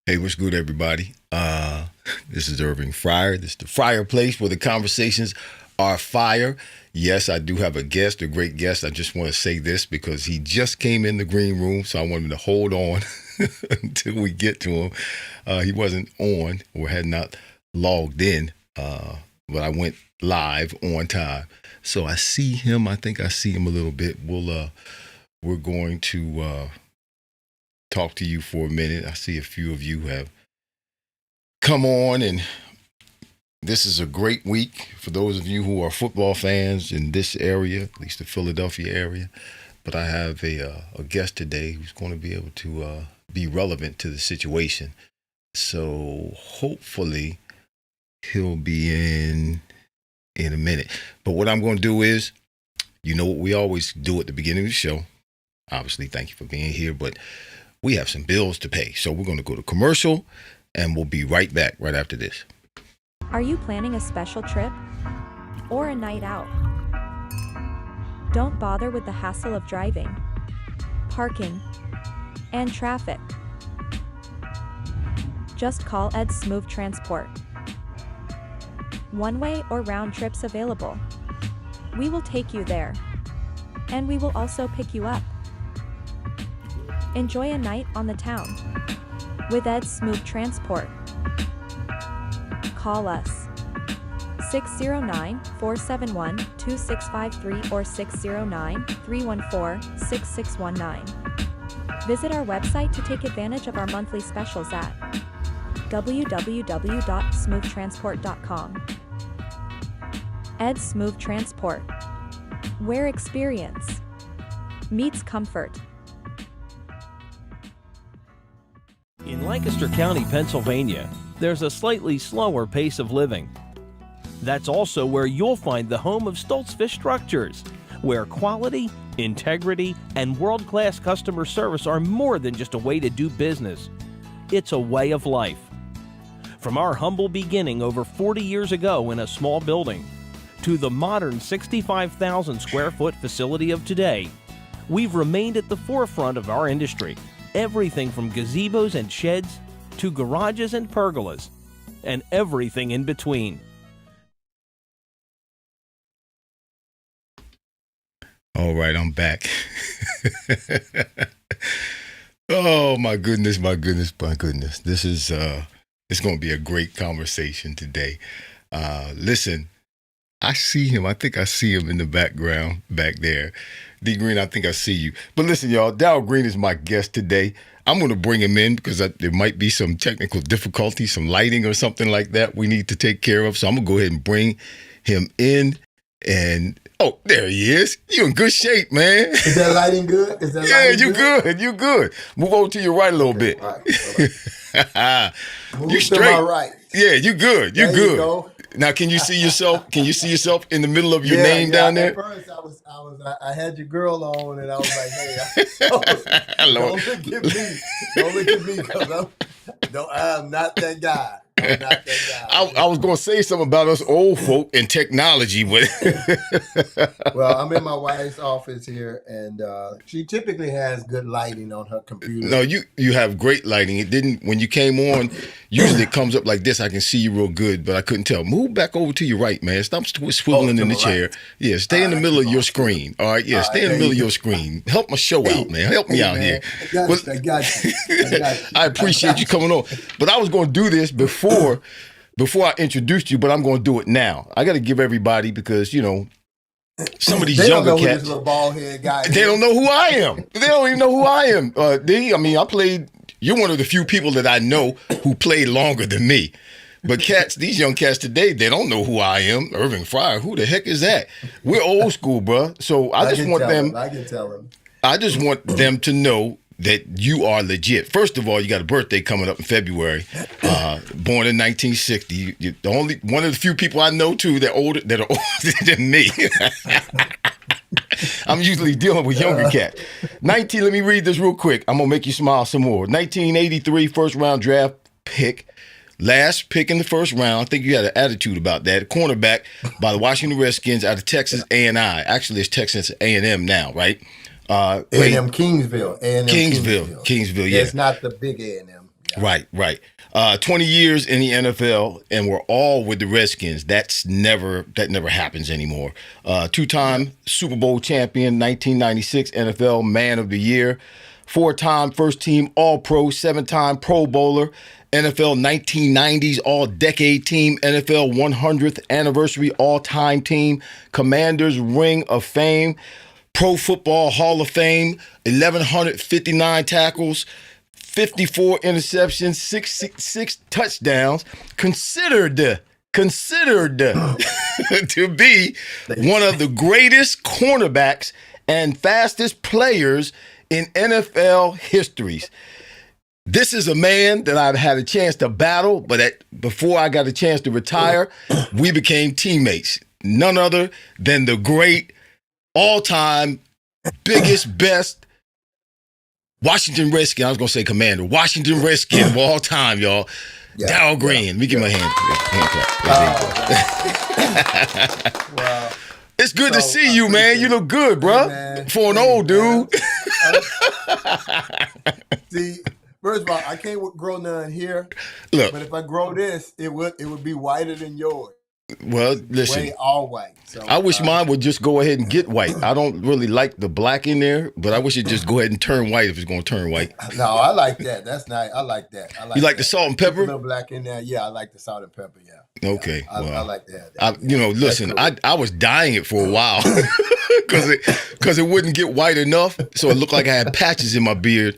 Hey, what's good, everybody? This is Irving Fryar. This is the Fryar Place where the conversations are fire. Yes, I do have a guest, a great guest. I just want to say this because he just came in the green room, so I want him to hold on until we get to him. He wasn't on or had not logged in, but I went live on time. So I see him. I think I see him a little bit. We're going to talk to you for a minute. I see a few of you have come on, and this is a great week for those of you who are football fans in this area, at least the Philadelphia area. But I have a guest today who's going to be able to be relevant to the situation. So hopefully he'll be in a minute. But what I'm going to do is, you know what we always do at the beginning of the show. Obviously, thank you for being here, but we have some bills to pay. So we're going to go to commercial, and we'll be right back right after this. Are you planning a special trip or a night out? Don't bother with the hassle of driving, parking, and traffic. Just call Ed's Smooth Transport. One-way or round trips available. We will take you there, and we will also pick you up. Enjoy a night on the town with Ed's Smooth Transport. Call us 609-471-2653 or 609-314-6619. Visit our website to take advantage of our monthly specials at www.smooftransport.com. Ed's Smooth Transport, where experience meets comfort. In Lancaster County, Pennsylvania, there's a slightly slower pace of living. That's also where you'll find the home of Stoltz Fish Structures, where quality, integrity, and world-class customer service are more than just a way to do business. It's a way of life. From our humble beginning over 40 years ago in a small building, to the modern 65,000 square foot facility of today, we've remained at the forefront of our industry. Everything from gazebos and sheds to garages and pergolas, and everything in between. All right, I'm back. Oh, my goodness, my goodness, my goodness. This is, it's going to be a great conversation today. Listen, I see him. I think I see him in the background back there. D. Green, I think I see you. But listen, y'all, Darrell Green is my guest today. I'm going to bring him in because there might be some technical difficulty, some lighting or something like that we need to take care of. So I'm going to go ahead and bring him in. And, oh, there he is. You in good shape, man. Is that lighting good? You good. You good. Move over to your right a little bit. All right. You straight. To my right. Yeah, you good. You there good. You go. Now, can you see yourself? Can you see yourself in the middle of your name down there? At first, I had your girl on, and I was like, "Hey, don't look at me. Don't look at me, because I'm not that guy. I'm not that guy." I was going to say something about us old folk and technology, but well, I'm in my wife's office here, and she typically has good lighting on her computer. No, you have great lighting. It didn't when you came on. Usually it comes up like this. I can see you real good, but I couldn't tell. Move back over to your right, man. Stop swiveling in the chair. Right. Yeah, stay in the middle of your screen. All right, yeah, stay in the middle of your screen. Help my show out, man. Help me out here. I got you. I appreciate you coming on. But I was going to do this before I introduced you, but I'm going to do it now. I got to give everybody, because, you know, some of these younger don't know cats, who this little bald head guy they don't know who I am. They don't even know who I am. I played. You're one of the few people that I know who played longer than me. But these young cats today, they don't know who I am. Irving Fryar, who the heck is that? We're old school, bro. So I just want them. I can tell them. I just want them to know that you are legit. First of all, you got a birthday coming up in February. Born in 1960. You're the only one of the few people I know too that are older than me. I'm usually dealing with younger cats. Let me read this real quick. I'm gonna make you smile some more. 1983 first round draft pick. Last pick in the first round. I think you had an attitude about that. Cornerback by the Washington Redskins out of Texas A&I. Actually, it's Texas A&M now, right? A&M Kingsville. Kingsville, yeah. It's not the big A&M. Yeah. Right. 20 years in the NFL, and we're all with the Redskins. That never happens anymore. Two-time Super Bowl champion, 1996 NFL Man of the Year, four-time first-team All-Pro, seven-time Pro Bowler, NFL 1990s All-Decade Team, NFL 100th Anniversary All-Time Team, Commanders Ring of Fame, Pro Football Hall of Fame, 1,159 tackles, 54 interceptions, six touchdowns, considered to be one of the greatest cornerbacks and fastest players in NFL histories. This is a man that I've had a chance to battle, but before I got a chance to retire, we became teammates. None other than the great, all-time, biggest, best Washington Redskin. I was going to say Commander. Washington Redskin of all time, y'all. Yeah, Darrell Green. Let me give my hand clap. Wow. It's good to see you, man. You look good, bro. For an old dude. See, first of all, I can't grow none here. Look, but if I grow this, it would be whiter than yours. Well, listen. Way all white. So, I wish mine would just go ahead and get white. I don't really like the black in there, but I wish it just go ahead and turn white if it's going to turn white. No, I like that. That's nice. I like that. You like the salt and pepper? A little black in there. Yeah, I like the salt and pepper. Yeah. Okay. I like that. Listen, cool. I was dyeing it for a while because it wouldn't get white enough, so it looked like I had patches in my beard.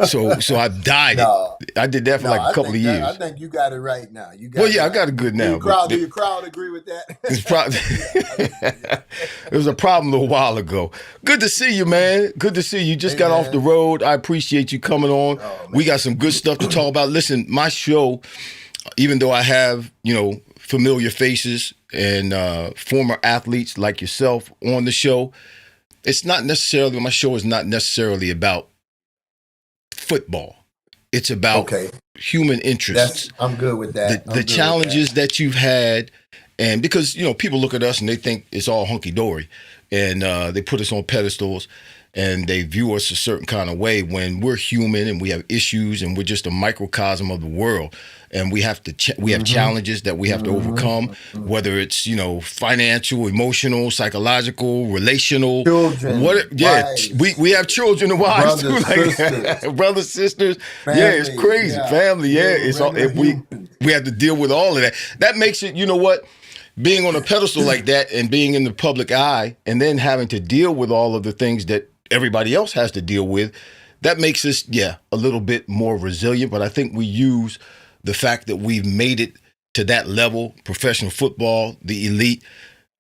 So I dyed it. I did that for like a couple of years. I think you got it right now. I got it good now. Do your crowd agree with that? It was a problem a while ago. Good to see you, man. Good to see you. Just got off the road. I appreciate you coming on. We got some good stuff to talk about. Listen, my show, even though I have, familiar faces and former athletes like yourself on the show, my show is not necessarily about football. It's about human interests. I'm good with that. The challenges that you've had, and because people look at us and they think it's all hunky dory, and they put us on pedestals and they view us a certain kind of way when we're human and we have issues and we're just a microcosm of the world, and we have challenges that we have to overcome, whether it's financial, emotional, psychological, relational, children, wives, we have children and wives brothers, too, sisters. Brothers, sisters, family, it's crazy, family, it's all, we have to deal with all of that. That makes it, being on a pedestal like that and being in the public eye and then having to deal with all of the things that everybody else has to deal with, that makes us, a little bit more resilient. But I think we use the fact that we've made it to that level, professional football, the elite,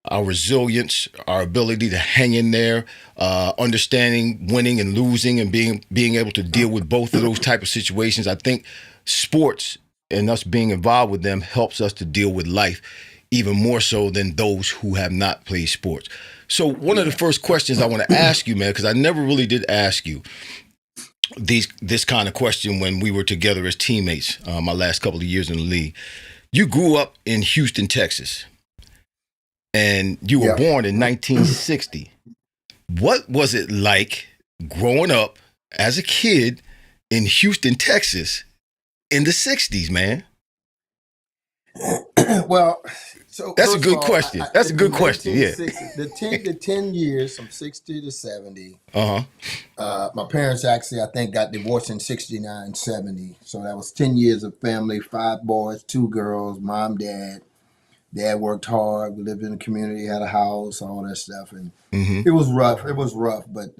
our resilience, our ability to hang in there, understanding winning and losing and being able to deal with both of those type of situations. I think sports and us being involved with them helps us to deal with life even more so than those who have not played sports. So one of the first questions I want to ask you, man, because I never really did ask you this kind of question when we were together as teammates my last couple of years in the league. You grew up in Houston, Texas, and you were born in 1960. What was it like growing up as a kid in Houston, Texas in the 60s, man? Well, so that's a good question. That's a good question. Yeah. The 10 years from 60 to 70. My parents actually, I think, got divorced in 69, 70. So that was 10 years of family, 5 boys, 2 girls, mom, dad. Dad worked hard. We lived in the community, had a house, all that stuff. And it was rough. But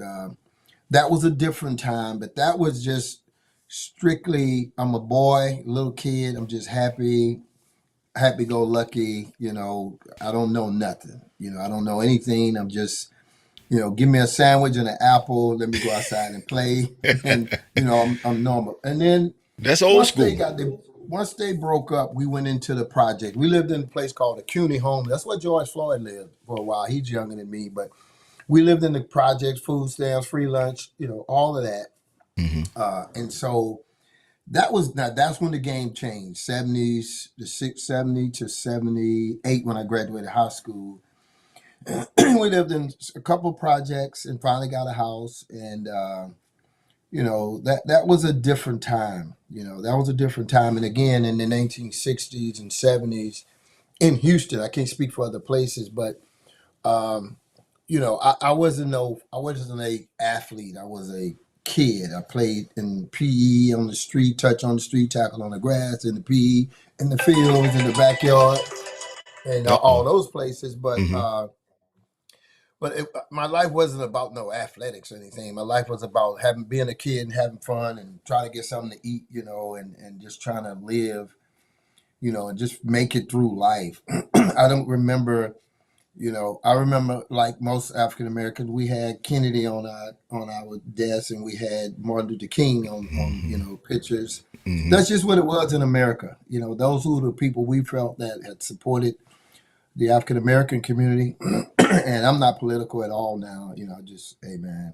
that was a different time. But that was just strictly, I'm a boy, little kid. I'm just happy-go-lucky, I don't know nothing. I don't know anything. I'm just, give me a sandwich and an apple. Let me go outside and play. And, I'm normal. And then that's old school. Once they broke up, we went into the project. We lived in a place called the CUNY home. That's where George Floyd lived for a while. He's younger than me, but we lived in the projects, food stamps, free lunch, all of that. And so that's when the game changed. 70 to 78 when I graduated high school. We lived in a couple of projects and finally got a house. And that was a different time. That was a different time. And again, in the 1960s and 70s in Houston, I can't speak for other places, but I wasn't a athlete. I was a kid. I played in PE on the street, touch on the street, tackle on the grass, in the PE, in the fields, in the backyard, and all Uh-oh. those places. But Mm-hmm. my life wasn't about no athletics or anything. My life was about being a kid and having fun and trying to get something to eat, and just trying to live, and just make it through life. I don't remember. I remember, like most African Americans, we had Kennedy on our desk, and we had Martin Luther King on pictures. Mm-hmm. That's just what it was in America. Those were the people we felt that had supported the African American community. And I'm not political at all now. Just, hey man,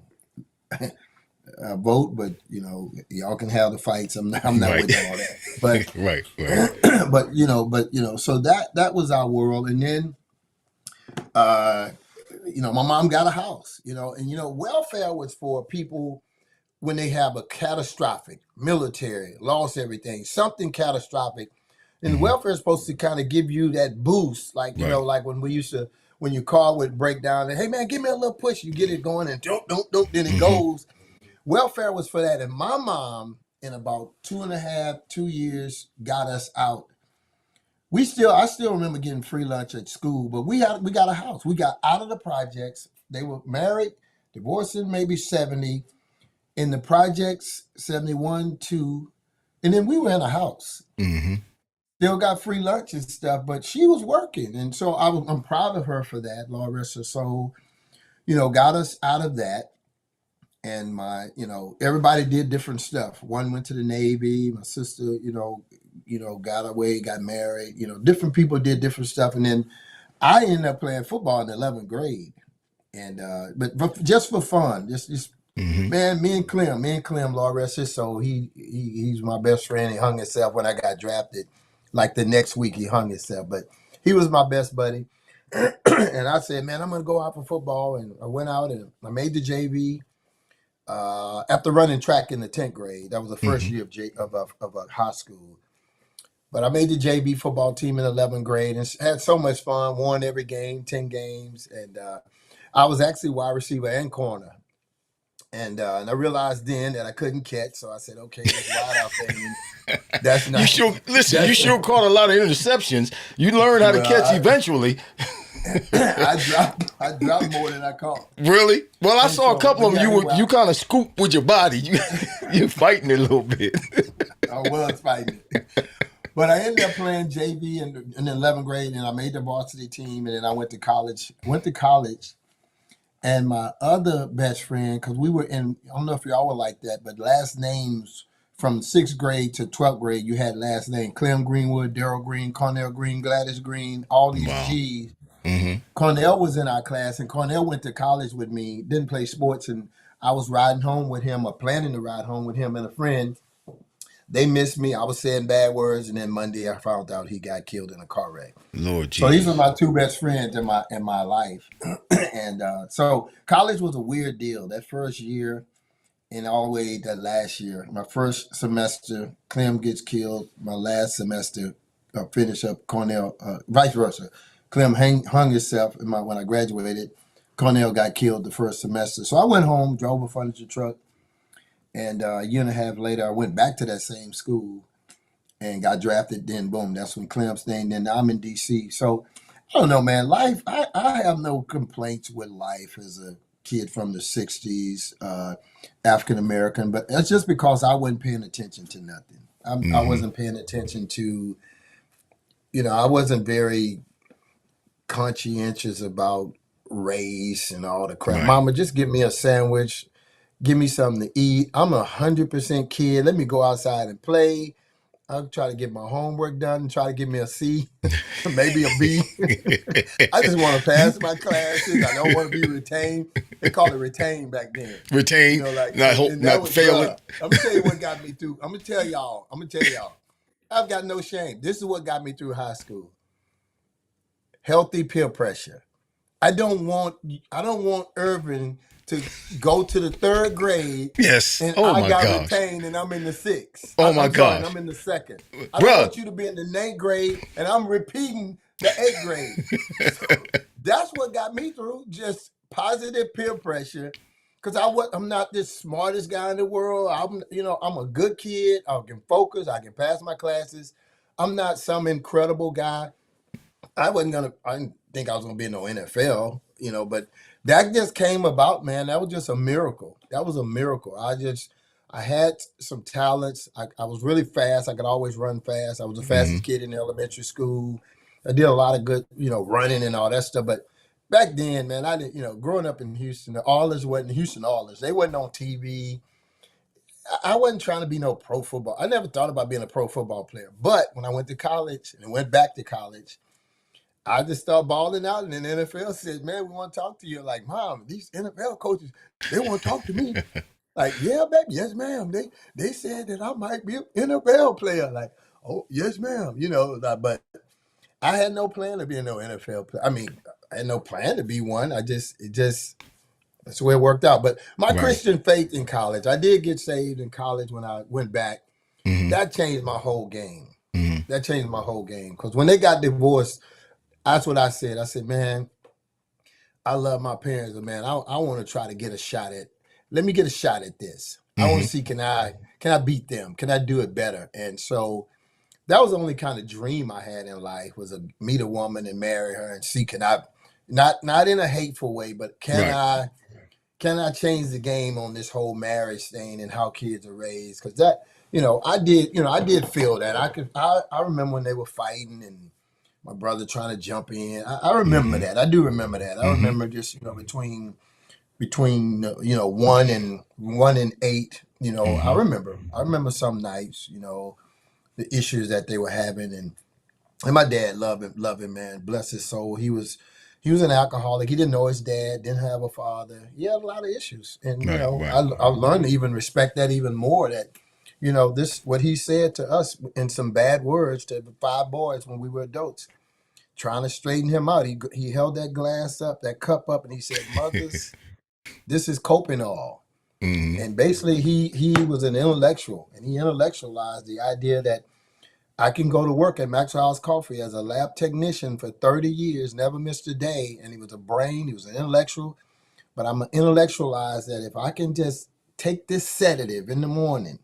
vote, but y'all can have the fights. I'm not Right. with all that. But Right. Right. so that was our world, and then. Uh, my mom got a house, and welfare was for people when they have a catastrophic military, lost everything, something catastrophic. And Mm-hmm. welfare is supposed to kind of give you that boost, like, Right. like when your car would break down and, hey man, give me a little push, you get it going and don't, then it Mm-hmm. goes. Welfare was for that. And my mom, in about 2 years, got us out. I still remember getting free lunch at school, but we got a house. We got out of the projects. They were married, divorced in maybe 70, in the projects 71, 2, and then we were in a house. Mm-hmm. Still got free lunch and stuff, but she was working, and so I'm proud of her for that. Lord rest her soul. Got us out of that, and everybody did different stuff. One went to the Navy. My sister, got away, got married. Different people did different stuff, and then I ended up playing football in the 11th grade, and but just for fun, just Mm-hmm. man, me and Clem, Lord rest his soul. He's my best friend. He hung himself when I got drafted. Like the next week, he hung himself, but he was my best buddy. And I said, man, I'm gonna go out for football, and I went out and I made the JV. After running track in the 10th grade, that was the first Mm-hmm. year of a high school. But I made the JV football team in 11th grade and had so much fun. Won every game, 10 games, and I was actually wide receiver and corner. And I realized then that I couldn't catch, so I said, "Okay, it's wide out there. And that's You not." sure listen, you That's sure caught a lot of interceptions. You learned how to catch well, eventually. I dropped more than I caught. Really? Well, I And saw a so, couple but of them. yeah, You kind of scoop with your body. You're fighting it a little bit. I was fighting it. But I ended up playing JV in the 11th grade, and I made the varsity team, and then I went to college. And my other best friend, because we were in, I don't know if y'all were like that, but last names from 6th grade to 12th grade, you had last name Clem Greenwood, Darrell Green, Cornell Green, Gladys Green, all these Wow. G's. Mm-hmm. Cornell was in our class, and Cornell went to college with me, didn't play sports, and I was riding home with him, or planning to ride home with him and a friend. They missed me. I was saying bad words, and then Monday I found out he got killed in a car wreck. Lord So these were Jesus. my two best friends in my life, and so college was a weird deal. That first year, and all the way that last year, my first semester, Clem gets killed. My last semester, finish up Cornell. Vice versa, Clem hung himself. When I graduated, Cornell got killed the first semester. So I went home, drove a furniture truck, and a year and a half later, I went back to that same school and got drafted. Then boom, that's when Clem's thing. Then I'm in DC. So I don't know, man. Life, I have no complaints with life as a kid from the '60s, African American. But that's just because I wasn't paying attention to nothing. I Mm-hmm. wasn't paying attention to, I wasn't very conscientious about race and all the crap. Right. Mama, just give me a sandwich. Give me something to eat. I'm 100% kid. Let me go outside and play. I'll try to get my homework done and try to get me a C, maybe a B. I just want to pass my classes. I don't want to be retained. They call it retained back then. Retain, And that not was, failing. I'm gonna tell you what got me through. I'm gonna tell y'all. I've got no shame. This is what got me through high school. Healthy peer pressure. I don't want Irvin to go to the third grade. Yes. And Oh I my got gosh. retained and I'm in the sixth. Oh my I'm sorry, gosh. I'm in the second. I don't Bruh. want you to be in the 9th grade and I'm repeating the 8th grade. So that's what got me through. Just positive peer pressure. Because I'm not the smartest guy in the world. I'm a good kid. I can focus. I can pass my classes. I'm not some incredible guy. I didn't think I was gonna be in no NFL, but that just came about, man. That was just a miracle. That was a miracle. I had some talents. I was really fast. I could always run fast. I was the fastest kid in elementary school. I did a lot of good, running and all that stuff. But back then, man, I didn't, growing up in Houston, the Oilers wasn't Houston Oilers. They wasn't on TV. I wasn't trying to be no pro football. I never thought about being a pro football player. But when I went to college and went back to college, I just started balling out, and then the NFL said, "Man, we want to talk to you." Like, Mom, these NFL coaches, they want to talk to me. Like, yeah, baby, yes, ma'am. They said that I might be an NFL player. Like, oh, yes, ma'am. But I had no plan to be no NFL player. I mean, I had no plan to be one. That's the way it worked out. But my Christian faith in college, I did get saved in college when I went back. That changed my whole game. That changed my whole game. Because when they got divorced, that's what I said. I said, man, I love my parents, but man, I want to try to get a shot at. Let me get a shot at this. I want to see can I beat them? Can I do it better? And so that was the only kind of dream I had in life, was to meet a woman and marry her and see can I, not in a hateful way, but can I change the game on this whole marriage thing and how kids are raised? Because that, I did feel that. I remember when they were fighting and my brother trying to jump in. I remember that. I do remember that. I remember just between 1 and 8. I remember some nights. The issues that they were having, and my dad loved him, man. Bless his soul. He was an alcoholic. He didn't know his dad. Didn't have a father. He had a lot of issues, and I learned to even respect that even more. That this what he said to us in some bad words to the 5 boys when we were adults, trying to straighten him out. He held that cup up, and he said, "Mothers, this is Copinol." And basically, he was an intellectual, and he intellectualized the idea that I can go to work at Maxwell's Coffee as a lab technician for 30 years, never missed a day, and he was an intellectual, but I'm intellectualized that if I can just take this sedative in the morning,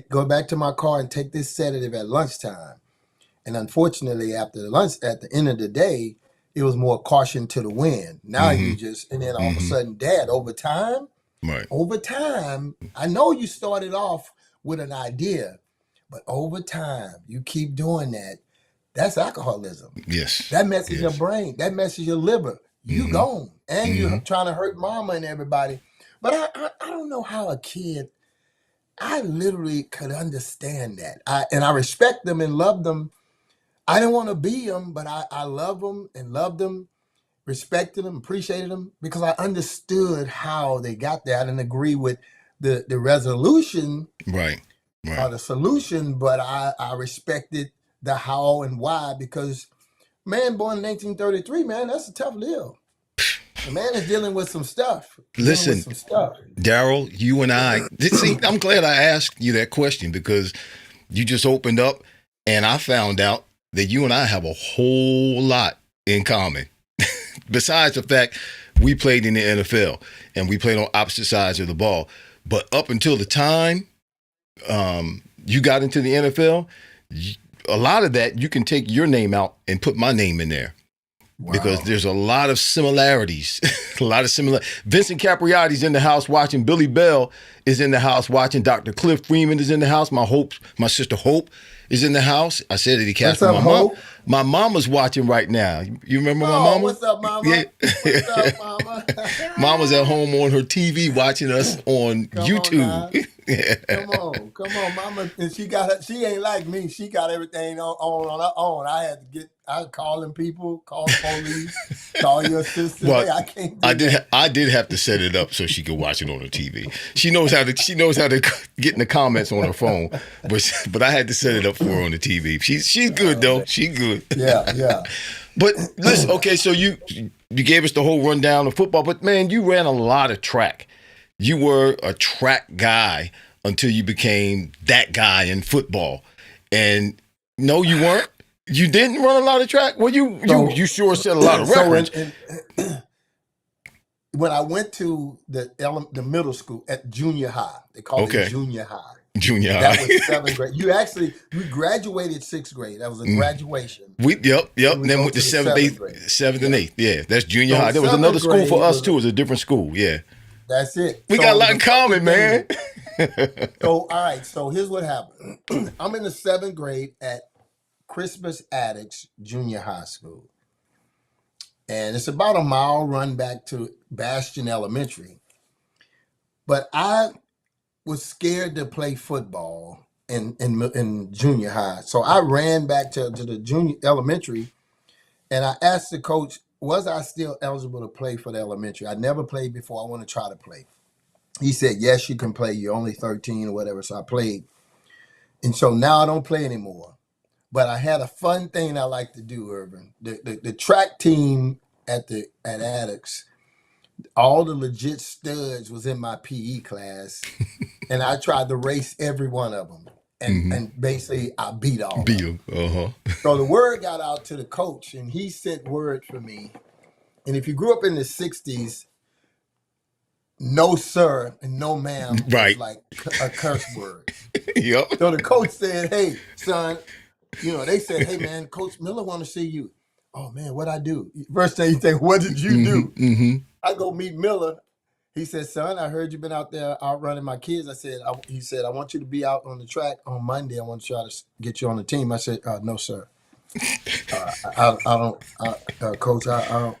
go back to my car and take this sedative at lunchtime. And unfortunately, after lunch, at the end of the day, it was more caution to the wind. Now and then all of a sudden, Dad, over time, I know you started off with an idea, but over time, you keep doing that. That's alcoholism. Yes. That messes your brain. That messes your liver. You gone. And you're trying to hurt mama and everybody. But I don't know how a kid, I literally could understand that. I respect them and love them. I didn't want to be them, but I love them and loved them, respected them, appreciated them, because I understood how they got there. I didn't agree with the resolution, or the solution, but I respected the how and why, because man born in 1933, man, that's a tough deal. The man is dealing with some stuff. Listen, Darrell, you and I, see, I'm glad I asked you that question, because you just opened up and I found out that you and I have a whole lot in common. Besides the fact we played in the NFL and we played on opposite sides of the ball. But up until the time you got into the NFL, a lot of that, you can take your name out and put my name in there. Wow. Because there's a lot of similarities. Vincent Capriati's in the house watching. Billy Bell is in the house watching. Dr. Cliff Freeman is in the house. My sister Hope is in the house. I said that he cast my mom. My mama's watching right now. You remember my mama? What's up, mama? Yeah. What's up, mama? Mama's at home on her TV watching us on YouTube. Come on, mama. And she ain't like me. She got everything on her own. I calling people, call police, call your sister. Well, hey, I can't I did have to set it up so she could watch it on her TV. She knows how to get in the comments on her phone, but I had to set it up for her on the TV. She's good though. She's good. Yeah. But listen, okay, so you gave us the whole rundown of football, but man, you ran a lot of track. You were a track guy until you became that guy in football. And no, you weren't. You didn't run a lot of track. Well, you sure set a lot of records. When I went to the middle school at junior high, they called it junior high. Junior high. That was 7th grade. We graduated 6th grade. That was a graduation. Yep. Then with the 7th and 8th. Yeah, that's junior high. There was another school for us too. It was a different school. Yeah. That's it. We got a lot in common, man. So, all right. So here's what happened. I'm in the 7th grade at Christmas Addicts Junior High School. And it's about a mile run back to Bastion Elementary. But I was scared to play football in junior high. So I ran back to the junior elementary, and I asked the coach, was I still eligible to play for the elementary? I never played before. I want to try to play. He said, yes, you can play. You're only 13 or whatever. So I played. And so now I don't play anymore. But I had a fun thing I like to do, Urban. The track team at Addicts, all the legit studs was in my PE class, and I tried to race every one of them. And basically, I beat all of them. So the word got out to the coach, and he sent word for me. And if you grew up in the 60s, no sir and no ma'am was like a curse word. Yep. So the coach said, hey, son, they said, hey, man, Coach Miller want to see you. Oh, man, what'd I do? First thing you think, what did you do? I go meet Miller. He said, son, I heard you've been out there outrunning my kids. He said, I want you to be out on the track on Monday. I want to try to get you on the team. I said, no, sir. I don't, Coach, I don't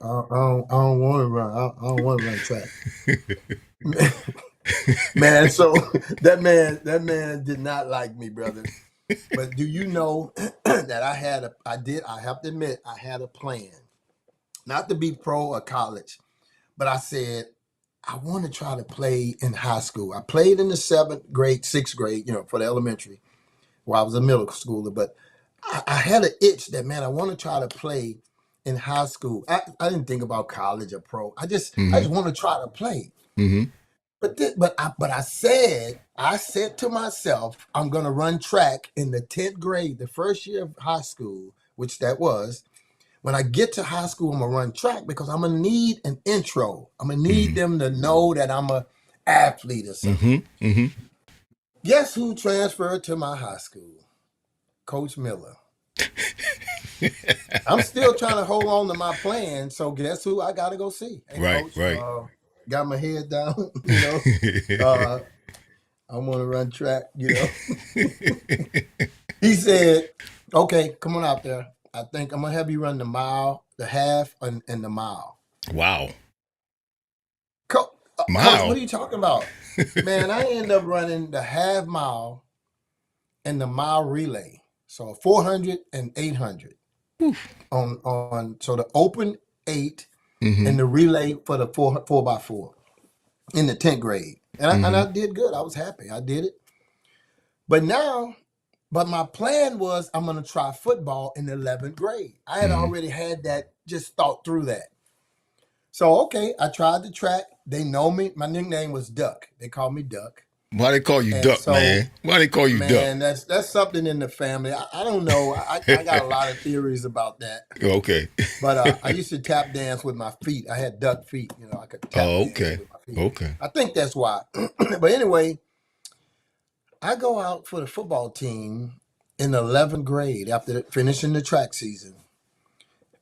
want to run. I don't want to run track. Man, so that man did not like me, brother. But do you know that I have to admit, I had a plan, not to be pro or college, but I said, I want to try to play in high school. I played in the 7th grade, 6th grade, for the elementary, while I was a middle schooler, but I had an itch that, man, I want to try to play in high school. I didn't think about college or pro. I just want to try to play. But I said to myself, I'm going to run track in the 10th grade, the first year of high school, which that was. When I get to high school, I'm going to run track because I'm going to need an intro. I'm going to need them to know that I'm an athlete or something. Guess who transferred to my high school? Coach Miller. I'm still trying to hold on to my plan, so guess who I got to go see? Hey, Coach, got my head down, I want to run track, He said, okay, come on out there. I think I'm going to have you run the mile, the half, and the mile. Wow. Coach, what are you talking about? Man, I ended up running the half mile and the mile relay. So 400 and 800 on so the open 8 and the relay for the 4x4 in the 10th grade. And I did good. I was happy. I did it. But my plan was I'm going to try football in the 11th grade. I had already had that, just thought through that. So, okay, I tried the track. They know me. My nickname was Duck. They called me Duck. Why they call you Duck, man? Why they call you Duck? Man, that's something in the family. I don't know. I got a lot of theories about that. Okay. But I used to tap dance with my feet. I had duck feet. I could tap dance with my feet. Okay. I think that's why. But anyway, I go out for the football team in the 11th grade after finishing the track season.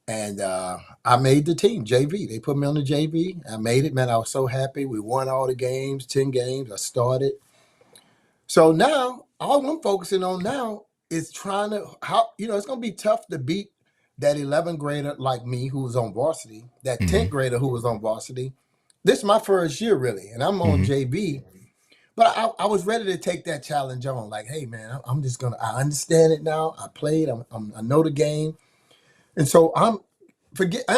And I made the team, JV. They put me on the JV. I made it, man. I was so happy. We won all the games, 10 games. I started. So now, all I'm focusing on now is trying to, it's going to be tough to beat that 11th grader like me who was on varsity, that 10th grader who was on varsity. This is my first year, really, and I'm on JV. But I was ready to take that challenge on. Like, hey, man, I'm just going to, I understand it now. I played. I know the game. And so I'm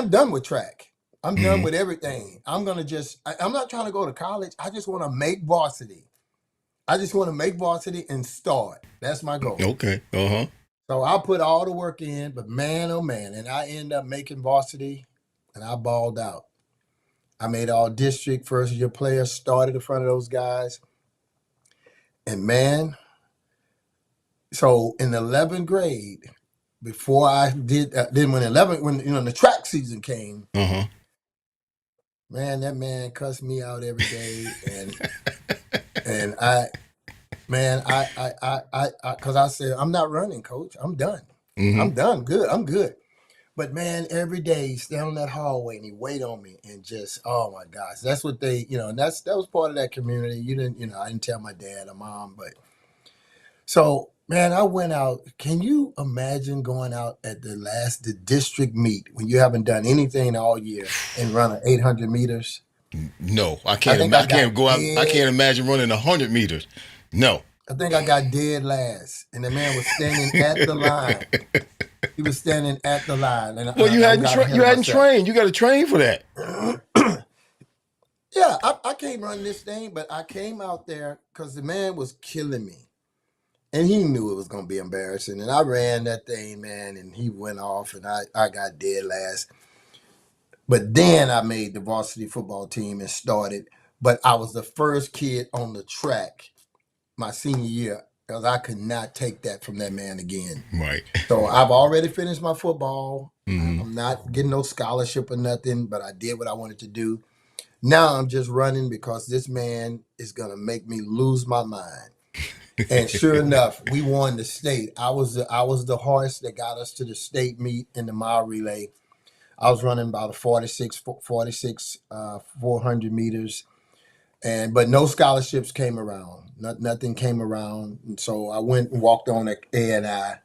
done with track. I'm done with everything. I'm going to I'm not trying to go to college. I just want to make varsity. I just want to make varsity and start. That's my goal. Okay. So I put all the work in, but man, oh man. And I end up making varsity. and I balled out. I made all district first year players, started in front of those guys. And man, so in 11th grade, before I did, then when the track season came, man, that man cussed me out every day, and because I said, I'm not running, coach. I'm done. I'm done. Good. I'm good. But man, every day he stand on that hallway and he wait on me and just, oh my gosh, that's what they, and that was part of that community. I didn't tell my dad or mom, but so man, I went out. Can you imagine going out at the district meet when you haven't done anything all year and run 800 meters? No, I can't. I can't go out. I can't imagine running 100 meters. No. I think I got dead last, and the man was standing at the line. He was standing at the line. And well, you hadn't trained. You got to train for that. Yeah, I can't run this thing, but I came out there because the man was killing me. And he knew it was going to be embarrassing. And I ran that thing, man, and he went off, and I got dead last. But then I made the varsity football team and started. But I was the first kid on the track my senior year because I could not take that from that man again. Right. So I've already finished my football. I'm not getting no scholarship or nothing, but I did what I wanted to do. Now I'm just running because this man is going to make me lose my mind. And sure enough, we won the state. I was the horse that got us to the state meet in the mile relay. I was running about a 400 meters. But no scholarships came around. Nothing came around. And so I went and walked on at A&I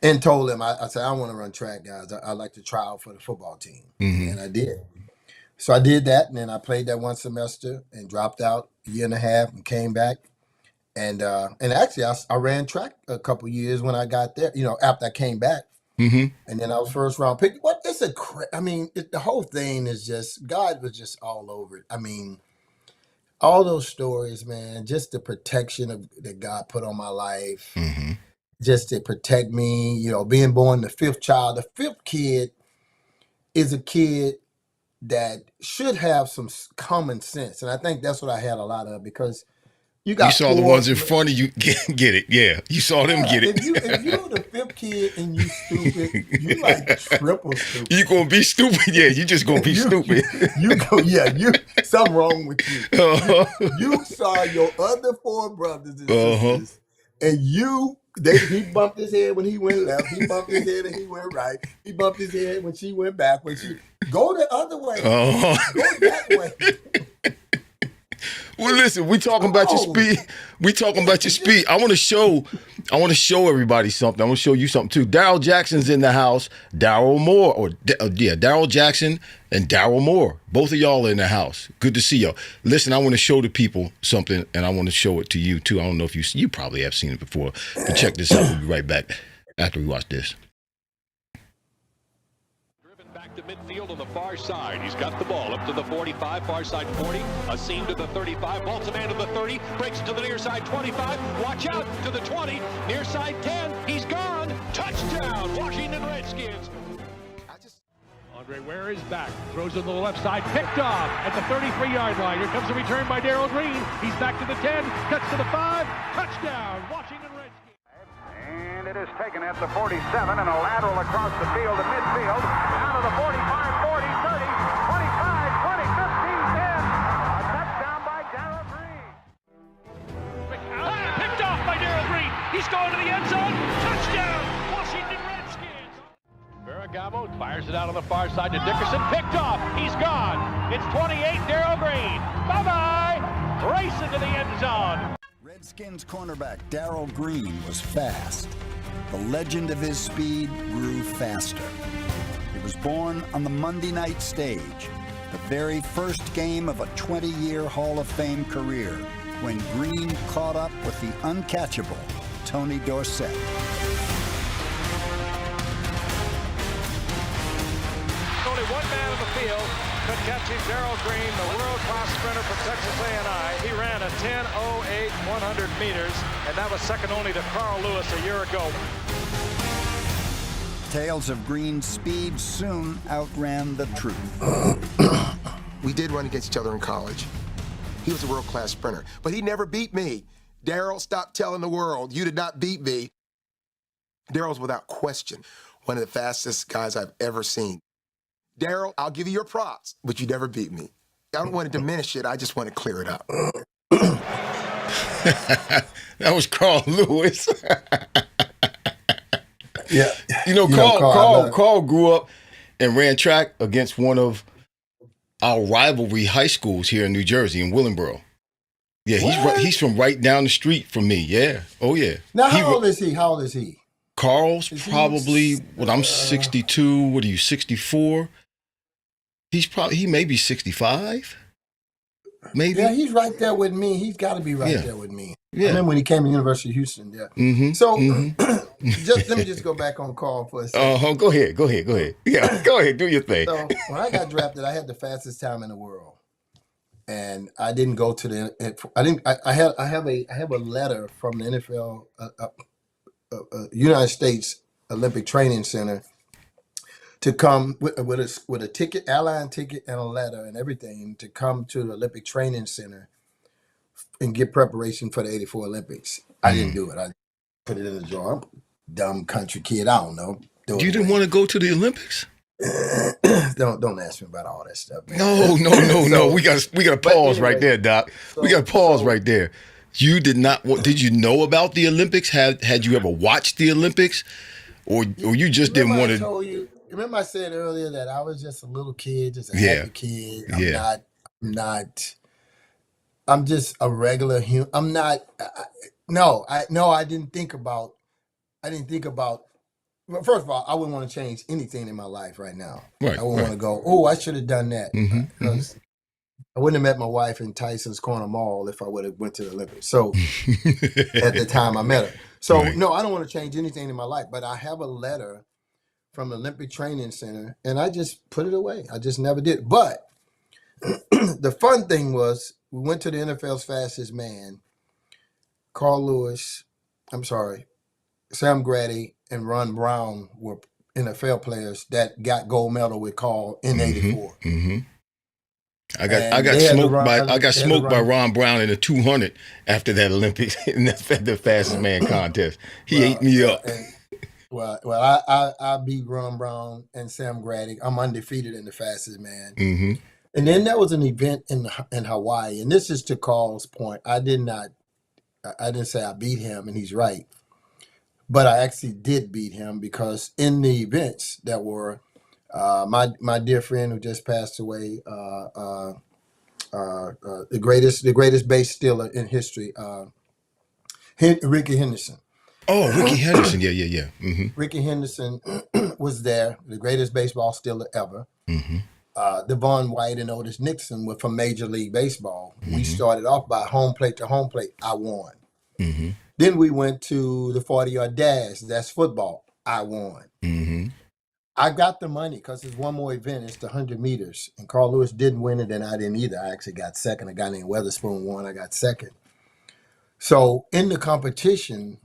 and told them, I said, I want to run track, guys. I'd like to try out for the football team. And I did. So I did that, and then I played that one semester and dropped out a year and a half and came back. And actually, I ran track a couple years when I got there, after I came back. And then I was first round pick. The whole thing is just, God was just all over it. I mean, all those stories, man, just the protection that God put on my life, just to protect me, being born the fifth child. The fifth kid is a kid that should have some common sense. And I think that's what I had a lot of because you saw the ones in front of you get it. Yeah, you saw them get it. If you're the fifth kid and you stupid, you like triple stupid. You gonna be stupid? Yeah, you just gonna be stupid. Something wrong with you. You saw your other four brothers and sisters, and he bumped his head when he went left. He bumped his head and he went right. He bumped his head when she went back. Go the other way. Go that way. Well, listen, we talking about your speed. We talking about your speed. I want to show everybody something. I want to show you something too. Darrell Jackson's in the house. Darrell Jackson and Darrell Moore. Both of y'all are in the house. Good to see y'all. Listen, I want to show the people something, and I want to show it to you too. I don't know if you probably have seen it before. But check this out. We'll be right back after we watch this. To midfield on the far side. He's got the ball up to the 45, far side 40, a seam to the 35, bolts a man to the 30, breaks to the near side 25, watch out to the 20, near side 10, he's gone, touchdown, Washington Redskins. Andre Ware is back, throws on the left side, picked off at the 33-yard line. Here comes a return by Darrell Green. He's back to the 10, cuts to the 5, touchdown, Washington Redskins. And it is taken at the 47 and a lateral across the field to midfield, down to the 45, 40, 30, 25, 20, 15, 10. A touchdown by Darrell Green. Picked off by Darrell Green. He's going to the end zone. Touchdown, Washington Redskins. Ferragamo fires it out on the far side to Dickerson. Picked off. He's gone. It's 28, Darrell Green. Bye-bye. Race into the end zone. Redskins cornerback Darrell Green was fast. The legend of his speed grew faster. He was born on the Monday night stage, the very first game of a 20-year Hall of Fame career, when Green caught up with the uncatchable Tony Dorsett. Only one man in the field could catch him, Darrell Green, the world-class sprinter from Texas A&I. He ran a 10:08 100 meters, and that was second only to Carl Lewis a year ago. Tales of Green's speed soon outran the truth. We did run against each other in college. He was a world-class sprinter, but he never beat me. Darrell, stop telling the world you did not beat me. Darrell's without question one of the fastest guys I've ever seen. Darrell, I'll give you your props, but you never beat me. I don't want to diminish it. I just want to clear it up. That was Carl Lewis. Yeah. Carl grew up and ran track against one of our rivalry high schools here in New Jersey, in Willingboro. Yeah, he's from right down the street from me. Yeah. Oh, yeah. Now, how old is he? Carl's probably, I'm 62. What are you, 64? He may be 65. Maybe. Yeah, he's right there with me. He's got to be right there with me. Yeah. I remember when he came to University of Houston. Yeah. Mm-hmm. So let me just go back on Carl for a second. Go ahead. Yeah, go ahead. Do your thing. So when I got drafted, I had the fastest time in the world, and I didn't go to the. I have a letter from the NFL, United States Olympic Training Center, to come with a ticket, airline ticket, and a letter and everything to come to the Olympic Training Center and get preparation for the '84 Olympics. I didn't do it. I put it in the drawer. I'm a dumb country kid. I don't know. You didn't want to go to the Olympics? Don't ask me about all that stuff, man. No. We got to pause right there, Doc. We got to pause right there. You did not. Did you know about the Olympics? Had you ever watched the Olympics, or you just didn't want to? Remember I said earlier that I was just a little kid, just a happy kid. I'm just a regular human. I'm not. I didn't think about. Well, first of all, I wouldn't want to change anything in my life right now. Right, I wouldn't want to go, oh, I should have done that. Because I wouldn't have met my wife in Tyson's Corner Mall if I would have went to the Olympics. So at the time I met her. So no, I don't want to change anything in my life. But I have a letter from the Olympic Training Center, and I just put it away. I just never did. But the fun thing was we went to the NFL's fastest man, Sam Grady and Ron Brown were NFL players that got gold medal with Carl in '84. I got smoked by Ron Brown in the 200 after that Olympics in the fastest man contest. He ate me up. I beat Ron Brown and Sam Grady. I'm undefeated in the fastest man. And then there was an event in Hawaii, and this is to Carl's point. I didn't say I beat him, and he's right. But I actually did beat him because in the events that were my dear friend who just passed away, the greatest base stealer in history, Ricky Henderson. Oh, Ricky Henderson, yeah. Ricky Henderson was there, the greatest baseball stealer ever. Devon White and Otis Nixon were from Major League Baseball. We started off by home plate to home plate. I won. Then we went to the 40-yard dash. That's football. I won. I got the money because there's one more event. It's the 100 meters. And Carl Lewis didn't win it, and I didn't either. I actually got second. A guy named Weatherspoon won. I got second. So in the competition,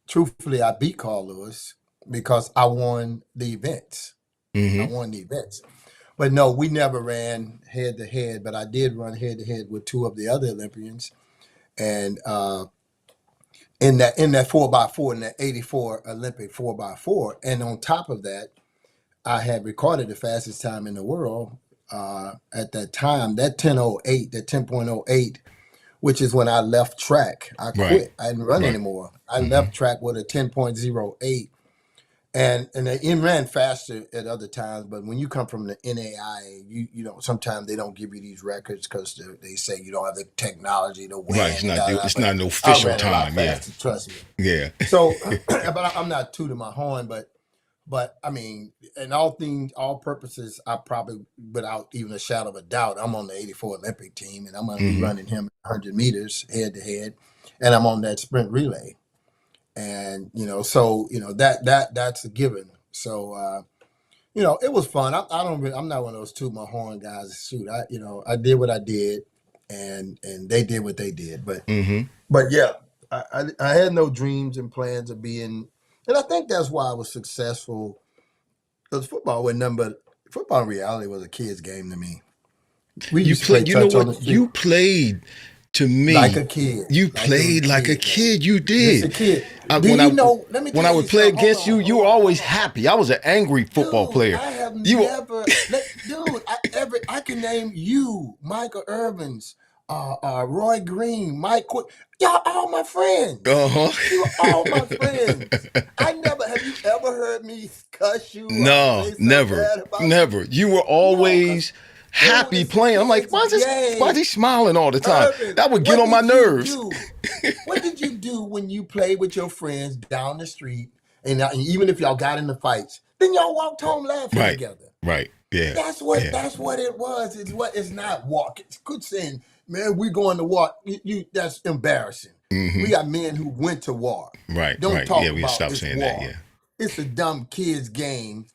truthfully, I beat Carl Lewis because I won the events. I won the events. But no, we never ran head-to-head, but I did run head-to-head with two of the other Olympians. And in that 4x4, in that '84 Olympic 4x4. And on top of that, I had recorded the fastest time in the world at that time, that 10.08, which is when I left track. I quit. I didn't run anymore. I left track with a 10.08. And it ran faster at other times, but when you come from the NAIA, you know, sometimes they don't give you these records because they say you don't have the technology to win. Right, it's not an official time. Trust me. Yeah. So, but I'm not tooting my horn, but I mean, in all purposes, I probably, without even a shadow of a doubt, I'm on the '84 Olympic team, and I'm going to be running him 100 meters head to head, and I'm on that sprint relay. And, you know, so, you know, that's a given. So, you know, it was fun. I'm not one of those toot my horn guys. Shoot, I did what I did and they did what they did. But yeah, I had no dreams and plans of being, and I think that's why I was successful Because football was nothing but football in reality was a kid's game to me. We You used to play played. You know touch on the what? street You played. To like me, a kid. you Like it was played like a man. kid. You Just a did. kid. I, Do when you I know? Let me when tell I you would play something. Hold against on, you, you hold were on, always hold on. happy. I was an angry football Dude, player. I have You were, never, I can name you, Michael Irvins, Roy Green, Mike Quick. Y'all all my friends. You all my friends. I never, have you ever heard me cuss you or No, say something never, bad about you? never. You were No, because, always dude, happy it's a playing. I'm like, kid's why is game. he smiling all the time? Irvin, That would get what on my did you nerves. do? What did you do when you played with your friends down the street? And even if y'all got into fights, then y'all walked home laughing Right, together. right, yeah, That's what yeah. it was. It's not walk. It's good saying, man, we're going to war. That's embarrassing. We got men who went to war. Right, Don't right. talk Yeah, we about stopped it's saying that. war. Yeah, It's a dumb kid's game.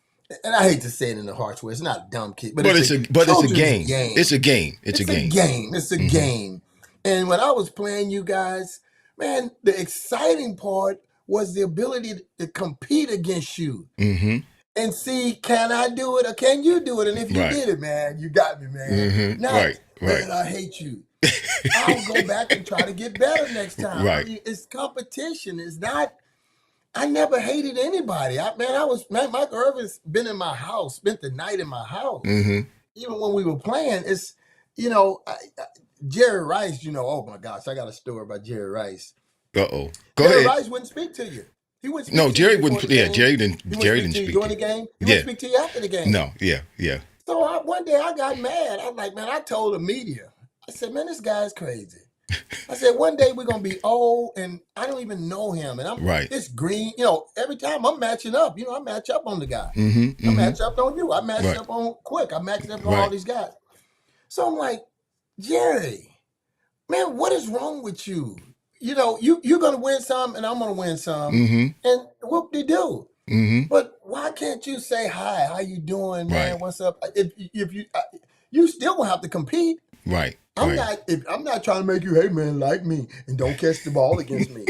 And I hate to say it in the harsh way. It's not a dumb kid, but but it's a it's a children's game. game. It's a game. It's a It's a game. game. It's a game. And when I was playing you guys, man, the exciting part was the ability to compete against you Mm-hmm. and see, can I do it or can you do it? And if you Right. did it, man, you got me, man. Mm-hmm. Not, Right. Right. man, I hate you. I'll go back and try to get better next time. Right. I mean, it's competition. It's not, I never hated anybody. Mike Irvin's been in my house, spent the night in my house. Mm-hmm. Even when we were playing, it's, you know, Jerry Rice, oh my gosh, I got a story about Jerry Rice. Go Jerry ahead. Rice wouldn't speak to you. He wouldn't speak No, to Jerry you wouldn't. before the Yeah, game. Jerry didn't. He wouldn't Jerry speak didn't to you speak during to the you. game. He Yeah. wouldn't speak to you after the game. No. Yeah. Yeah. So one day I got mad. I'm like, man, I told the media. I said, man, this guy's crazy. I said, one day we're gonna be old, and I don't even know him, and I'm Right. this green. Every time I'm matching up. I match up on the guy. Mm-hmm. I Mm-hmm. match up on you. I matched Right. up on Quick. I matched up on all Right. these guys. So I'm like, Jerry, man, what is wrong with you? You're gonna win some, and I'm gonna win some, Mm-hmm. and whoop-de-doo. Mm-hmm. But why can't you say hi? How you doing, man? Right. What's up? If you still gonna have to compete. Right. I'm Right. not trying to make you, hey man, like me and don't catch the ball against me.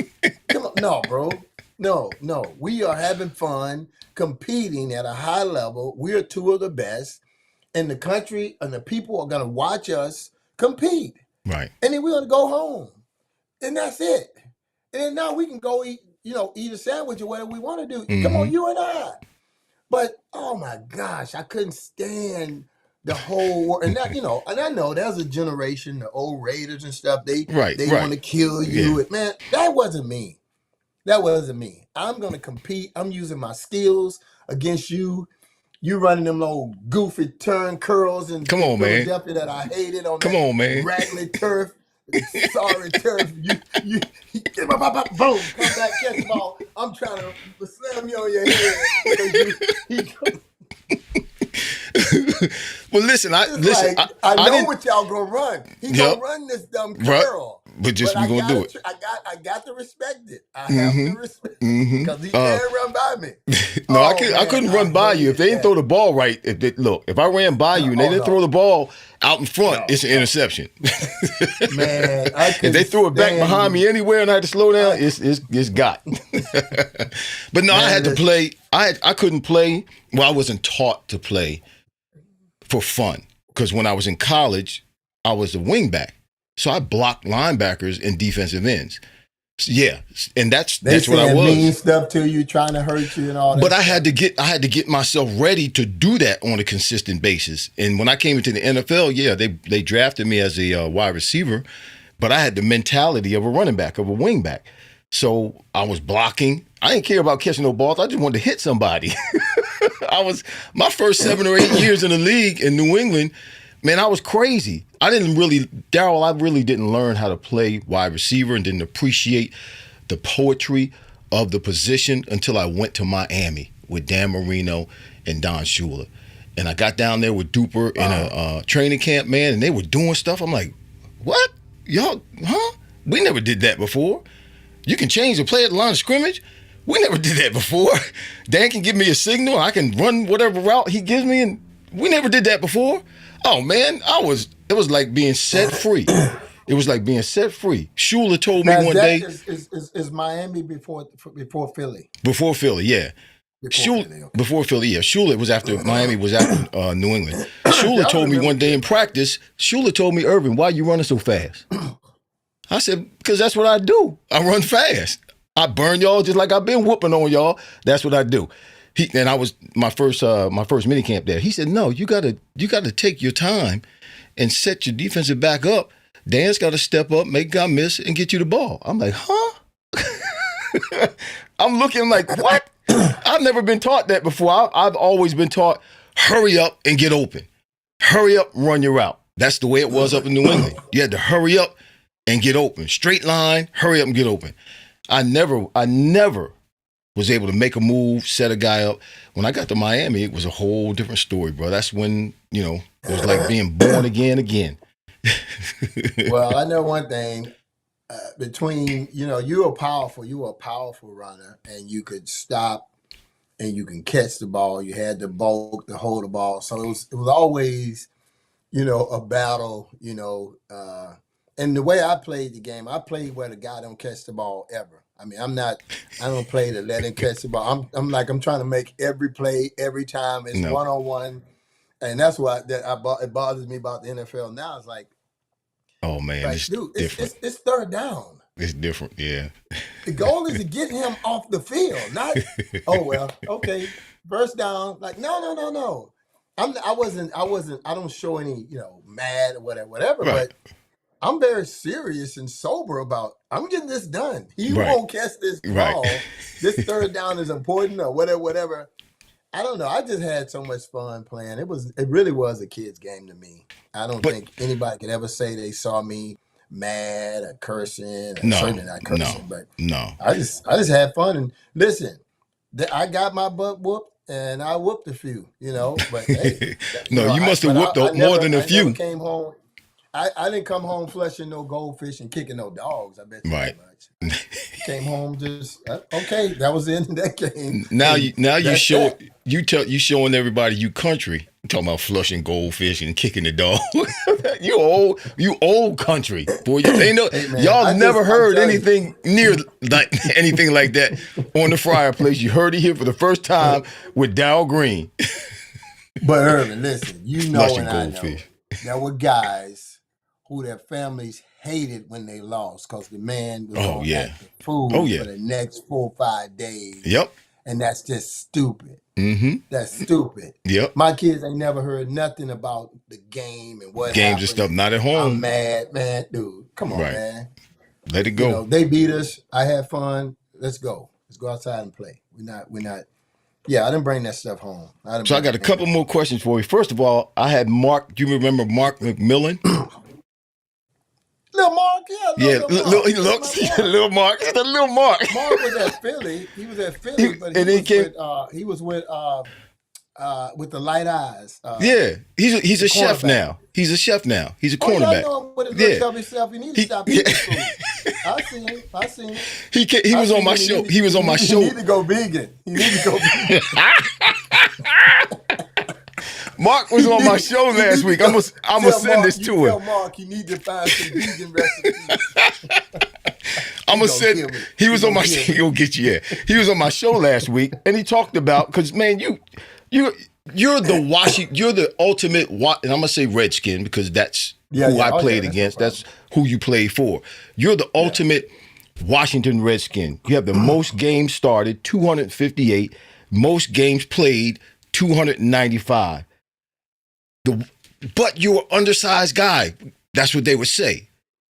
Come on, no, bro, no. We are having fun competing at a high level. We are two of the best, and the country and the people are gonna watch us compete, Right. and then we're gonna go home, and that's it. And then now we can go eat a sandwich or whatever we want to do. Come on, Mm-hmm. you and I. But oh my gosh, I couldn't stand the whole world. And that, and I know there's a generation, the old Raiders and stuff, they Right. want Right. to kill you. Man, that wasn't me. That wasn't me. I'm gonna compete. I'm using my skills against you. You running them little goofy turn curls in Come on, man. Philadelphia that I hated on Come that on, man. raggedy turf. Sorry, turf. You boom, come back, catch the ball. I'm trying to slam you on your head. Well, listen. I know didn't. what y'all gonna run. He Yep. gonna run this dumb Right. curl. But just we gonna do it. I got to respect it. I have to respect it Mm-hmm. because he can't run by me. No, I man, couldn't run by you if they didn't throw the ball right. If I ran by you and they didn't throw the ball out in front, it's an interception. Man, if they threw it back behind me anywhere and I had to slow down, it's got. But no, I had to play. I couldn't play. Well, I wasn't taught to play for fun because when I was in college, I was a wingback, so I blocked linebackers and defensive ends. Yeah, and that's what I was. Mean stuff to you, trying to hurt you, and all that. But I had to get myself ready to do that on a consistent basis. And when I came into the NFL, yeah, they drafted me as a wide receiver, but I had the mentality of a running back, of a wing back. So I was blocking. I didn't care about catching no balls. I just wanted to hit somebody. My first 7 or 8 years in the league in New England, man, I was crazy. Darrell, I really didn't learn how to play wide receiver and didn't appreciate the poetry of the position until I went to Miami with Dan Marino and Don Shula. And I got down there with Duper in a training camp, man, and they were doing stuff. I'm like, what? Y'all, huh? We never did that before. You can change the play at the line of scrimmage? We never did that before. Dan can give me a signal. I can run whatever route he gives me, and we never did that before. Oh, man, it was like being set free. It was like being set free. Shula told me one day. Is Miami before Philly? Before Philly, yeah. Shula, Philly, okay. before Philly, yeah. Shula was after Miami was after New England. Shula told me one day in practice, Shula told me, Irvin, why you running so fast? I said, because that's what I do. I run fast. I burn y'all just like I've been whooping on y'all. That's what I do. And I was my first mini camp there. He said, no, you gotta take your time and set your defensive back up. Dan's got to step up, make guy miss, and get you the ball. I'm like, huh? I'm looking like, what? I've never been taught that before. I've always been taught, hurry up and get open. Hurry up, run your route. That's the way it was up in New England. You had to hurry up and get open. Straight line, hurry up and get open. I never was able to make a move, set a guy up. When I got to Miami, it was a whole different story, bro. That's when, it was like being born again. Well, I know one thing. Between, you were a powerful runner, and you could stop and you can catch the ball. You had the bulk to hold the ball. So it was always, a battle, and the way I played the game, I played where the guy don't catch the ball ever. I mean, I don't play to let him catch the ball. I'm trying to make every play every time. It's one-on-one. And that's what it bothers me about the NFL now. It's like, oh man, like, it's dude, different. It's third down. It's different, yeah. The goal is to get him off the field, not okay, first down. Like, no. I don't show any, mad or whatever, Right. but I'm very serious and sober about I'm getting this done. He Right. won't catch this ball. Right. This third down is important or whatever. I don't know. I just had so much fun playing. It really was a kid's game to me. I don't think anybody could ever say they saw me mad or cursing. Certainly not cursing, but no. I just had fun. And listen, I got my butt whooped and I whooped a few, but hey, you must have whooped more than a few. I never came home. I didn't come home flushing no goldfish and kicking no dogs. I bet you Right. that much. Came home just okay. That was the end of that game. Now you showing everybody you country. I'm talking about flushing goldfish and kicking the dog. you old country boy. Hey, man, y'all never heard anything near like anything like that on the Fryar Place. You heard it here for the first time with Darrell Green. But Irvin, listen, Flushing and I know goldfish. there were guys who their families hated when they lost because the man was on active food for the next 4 or 5 days. Yep. And that's just stupid. Mm-hmm. That's stupid. Yep. My kids ain't never heard nothing about the game and what games happened. and stuff. Not at home. I'm mad, man. Dude, come on, man. Let it go. They beat us. I had fun. Let's go. Let's go outside and play. We're not. Yeah, I didn't bring that stuff home. So I got a couple more questions for you. First of all, I had Mark. Do you remember Mark McMillan? Little Mark, Little Mark. It's the Little Mark. Mark was at Philly. He was at Philly, but he was with the light eyes. He's a chef now. He's a chef now. He's a cornerback. I know him with his little chubby self. He needs to stop eating food. I seen him. He was on my show. He was on my show. He need to go vegan. Mark was on my show last week. I'm gonna send this to him. Tell Mark you need to find some vegan recipes. I'm gonna send. He was on my show. He'll get you. Yeah, he was on my show last week, and he talked about because man, you're the ultimate. And I'm gonna say Redskin because that's who I played against. That's who you played for. You're the ultimate Washington Redskin. You have the most games started, 258. Most games played, 295. But you were an undersized guy. That's what they would say,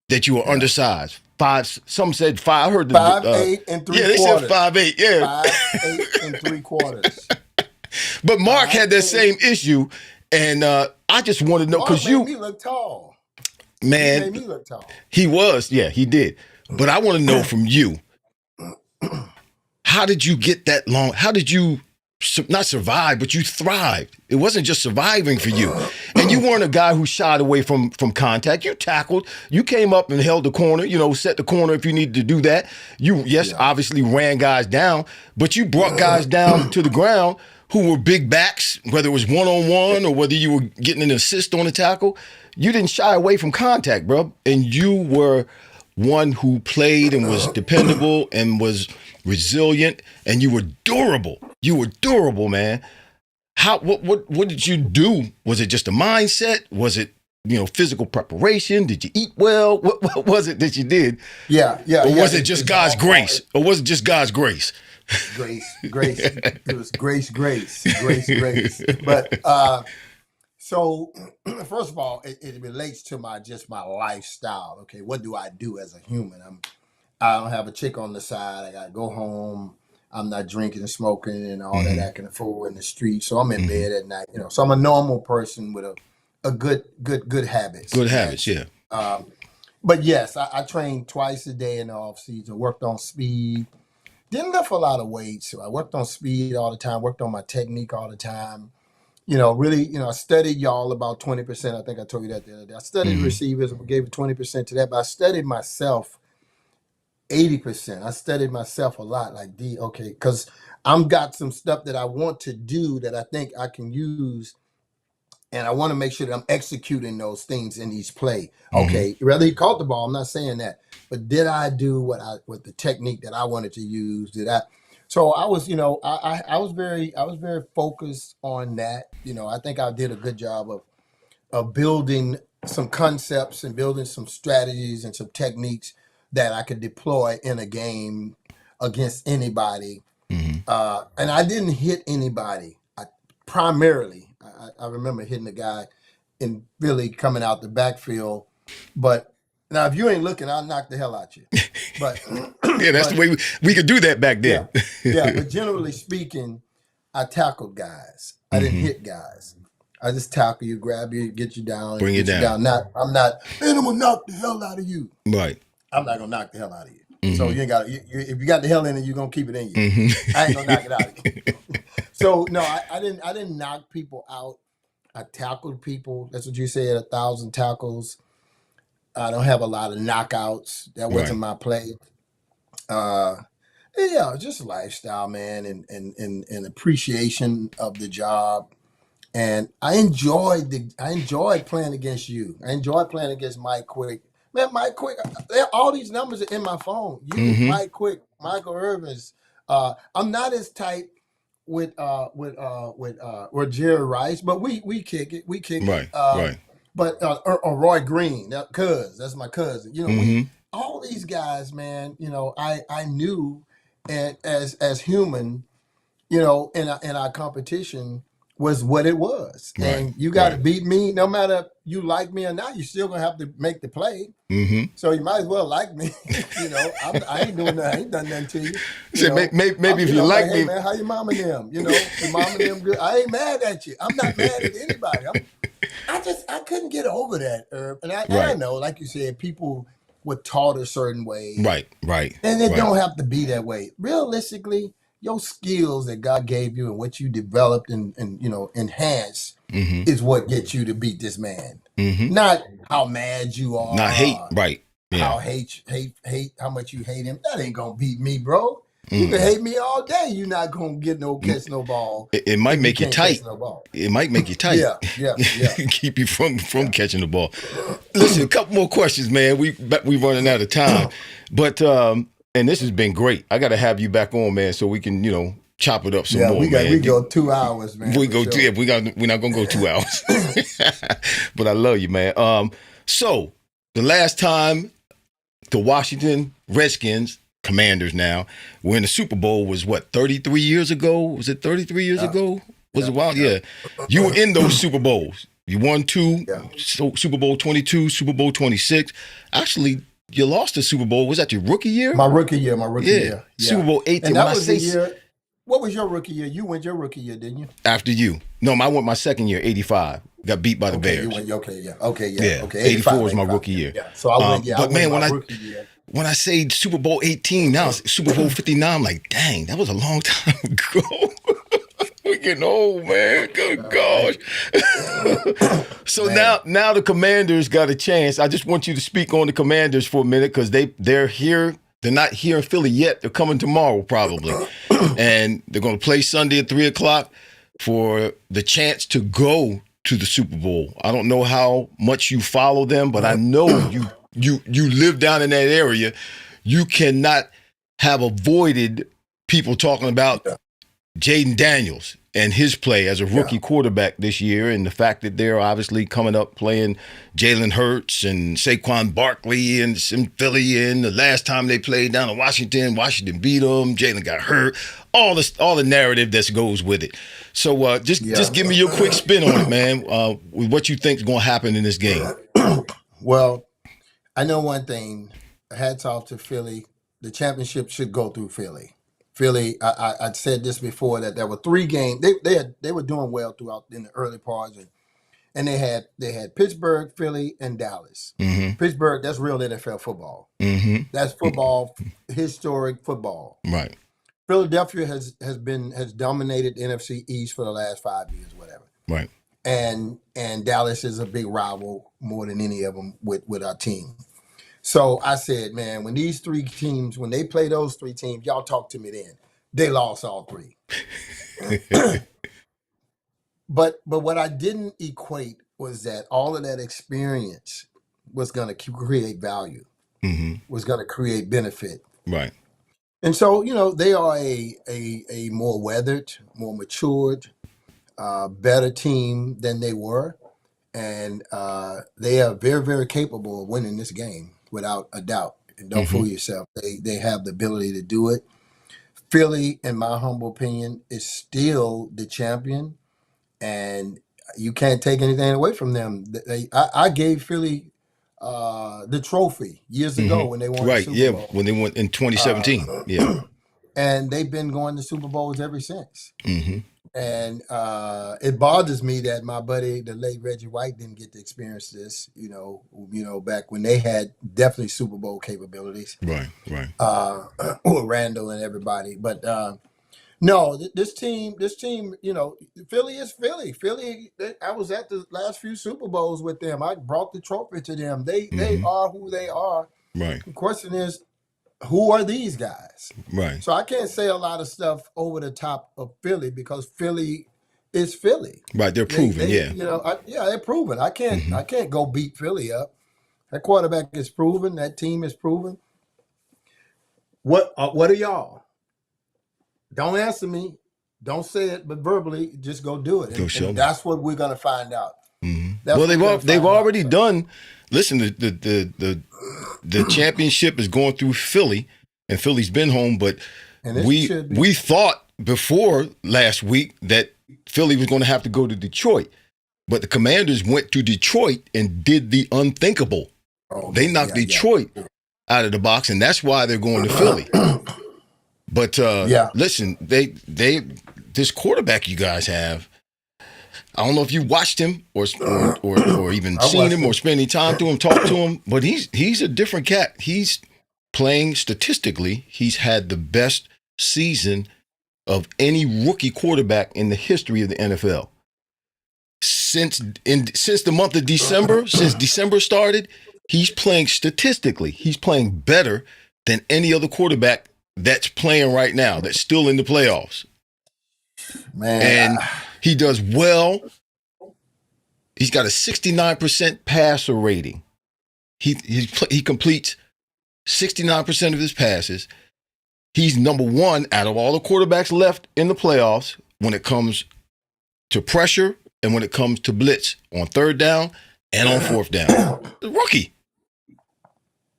that you were undersized. Some said 5. I heard 5'8" and 3/4. Yeah, they said 5'8". Yeah, 5'8" and 3/4. But Mark had that same issue, and I just want to know because made me look tall. Man, he made me look tall. He was, yeah, he did. But I want to know from you, how did you get that long? How did you not survive, but you thrived? It wasn't just surviving for you. And you weren't a guy who shied away from contact. You tackled. You came up and held the corner, set the corner if you needed to do that. You, obviously ran guys down, but you brought guys down to the ground who were big backs, whether it was one-on-one or whether you were getting an assist on the tackle. You didn't shy away from contact, bro. And you were one who played and was dependable and was resilient, and you were durable. You were durable, man. What did you do? Was it just a mindset? Was it, physical preparation? Did you eat well? What was it that you did? Yeah. Or was it just God's grace? Or was it just God's grace? Grace. It was grace. But so first of all, it relates to my lifestyle. Okay, what do I do as a human? I don't have a chick on the side. I gotta go home. I'm not drinking and smoking and all that acting a fool in the street. So I'm in bed at night. So I'm a normal person with a good habits. Good habits, yeah. But yes, I trained twice a day in the off season. Worked on speed. Didn't lift a lot of weights. So I worked on speed all the time. Worked on my technique all the time. Really, I studied y'all about 20%. I think I told you that the other day. I studied receivers, gave it 20% to that, but I studied myself 80%. I studied myself a lot, because I'm got some stuff that I want to do that I think I can use, and I want to make sure that I'm executing those things in each play. Okay, whether he caught the ball, I'm not saying that, but did I do what the technique that I wanted to use? Did I? So I was, I was very focused on that. I think I did a good job of building some concepts and building some strategies and some techniques that I could deploy in a game against anybody. And I didn't hit anybody. Primarily, I remember hitting a guy in Philly coming out the backfield. But now, if you ain't looking, I'll knock the hell out you. But yeah, that's the way we could do that back then. Yeah, but generally speaking, I tackled guys. I didn't hit guys. I just tackle you, grab you, get you down, bring you down. I'm not. Man, I'm gonna knock the hell out of you. Right. I'm not gonna knock the hell out of you. So you ain't got. If you got the hell in it, you're gonna keep it in you. I ain't gonna knock it out of you. So no, I didn't knock people out. I tackled people. That's what you said. 1,000 tackles. I don't have a lot of knockouts. That wasn't my play. Yeah, just lifestyle, man, and appreciation of the job. And I enjoyed playing against you. I enjoyed playing against Mike Quick. Man, Mike Quick, all these numbers are in my phone. You, Mike Quick, Michael Irvins. I'm not as tight with Jerry Rice, but we kick it. We kick it. Right. But or Roy Green, that's my cousin. All these guys, man. I knew, and as human, in our competition was what it was. Right. And you got to beat me, no matter you like me or not. You still gonna have to make the play. So you might as well like me. I ain't doing nothing. I ain't done nothing to you. Maybe if you like me, hey, man, how your mom and them? Your mom and them good. I ain't mad at you. I'm not mad at anybody. I couldn't get over that, Herb. And I know, like you said, people were taught a certain way. Right. And it don't have to be that way. Realistically, your skills that God gave you and what you developed and enhanced is what gets you to beat this man. Not how mad you are. Not hate. Right. Yeah. How hate how much you hate him. That ain't gonna beat me, bro. You can hate me all day. You're not gonna catch no ball. It might make you tight. It might make you tight. Yeah. Keep you from catching the ball. Listen, a couple more questions, man. We running out of time, but and this has been great. I got to have you back on, man, so we can chop it up some more. We go 2 hours, man. We're not gonna go 2 hours. But I love you, man. So the last time the Washington Redskins, Commanders now, were in the Super Bowl was 33 years ago? Was it 33 years ago? Was it wild? Yeah. You were in those Super Bowls. You won 2, Super Bowl 22, Super Bowl 26. Actually, you lost the Super Bowl. Was that your rookie year? My rookie year. Yeah. Super Bowl 18. And that was the year. What was your rookie year? You went your rookie year, didn't you? After you. No, I went my second year, 85. Got beat by the Bears. You went, okay. 84 was my rookie year. Yeah. So I went, but man, my rookie year. When I say Super Bowl 18, now it's Super Bowl 59, I'm like, dang, that was a long time ago. We're getting old, man. Good gosh. So now the Commanders got a chance. I just want you to speak on the Commanders for a minute because they're here. They're not here in Philly yet. They're coming tomorrow probably. And they're going to play Sunday at 3 o'clock for the chance to go to the Super Bowl. I don't know how much you follow them, but I know you live down in that area. You cannot have avoided people talking about Jaden Daniels and his play as a rookie quarterback this year, and the fact that they're obviously coming up playing Jalen Hurts and Saquon Barkley and some Philly. And the last time they played down in Washington beat them. Jalen got hurt. All the narrative that goes with it. So just give me your quick spin on it, man. With what you think is going to happen in this game. Well, I know one thing. Hats off to Philly. The championship should go through Philly. Philly, I said this before, that there were 3 games. They were doing well throughout in the early parts, and they had Pittsburgh, Philly, and Dallas. Mm-hmm. Pittsburgh, that's real NFL football. Mm-hmm. That's football, historic football. Right. Philadelphia has dominated the NFC East for the last 5 years, whatever. Right. And Dallas is a big rival more than any of them with our team. So I said, man, when these 3 teams, when they play those 3 teams, y'all talk to me then. They lost all 3. But what I didn't equate was that all of that experience was going to create value, was going to create benefit. Right. And so, they are a more weathered, more matured, better team than they were. And they are very, very capable of winning this game without a doubt. And don't fool yourself. They have the ability to do it. Philly, in my humble opinion, is still the champion. And you can't take anything away from them. I gave Philly the trophy years ago when they won the Super Bowl. When they went in 2017. And they've been going to Super Bowls ever since. Mm-hmm. And it bothers me that my buddy, the late Reggie White, didn't get to experience this, back when they had definitely Super Bowl capabilities. Right. Or Randall and everybody. But no, this team, Philly is Philly. Philly, I was at the last few Super Bowls with them. I brought the trophy to them. They are who they are. Right. The question is, who are these guys? Right. So I can't say a lot of stuff over the top of Philly because Philly is Philly. Right. They're proven. They're proven. I can't go beat Philly up. That quarterback is proven. That team is proven. What are y'all? Don't answer me. Don't say it, but verbally, just go do it. And that's what we're gonna find out. Mm-hmm. Well, they've already done. Listen, the championship is going through Philly, and Philly's been home. But we thought before last week that Philly was going to have to go to Detroit, but the Commanders went to Detroit and did the unthinkable. They knocked Detroit out of the box, and that's why they're going to Philly. But listen, this quarterback you guys have. I don't know if you watched him or even seen him or spent any time to him, talked to him, but he's a different cat. He's playing statistically. He's had the best season of any rookie quarterback in the history of the NFL. Since the month of December, since December started, he's playing statistically. He's playing better than any other quarterback that's playing right now, that's still in the playoffs. Man. And he does well. He's got a 69% passer rating. He completes 69% of his passes. He's number 1 out of all the quarterbacks left in the playoffs when it comes to pressure and when it comes to blitz on 3rd down and on 4th down. The rookie.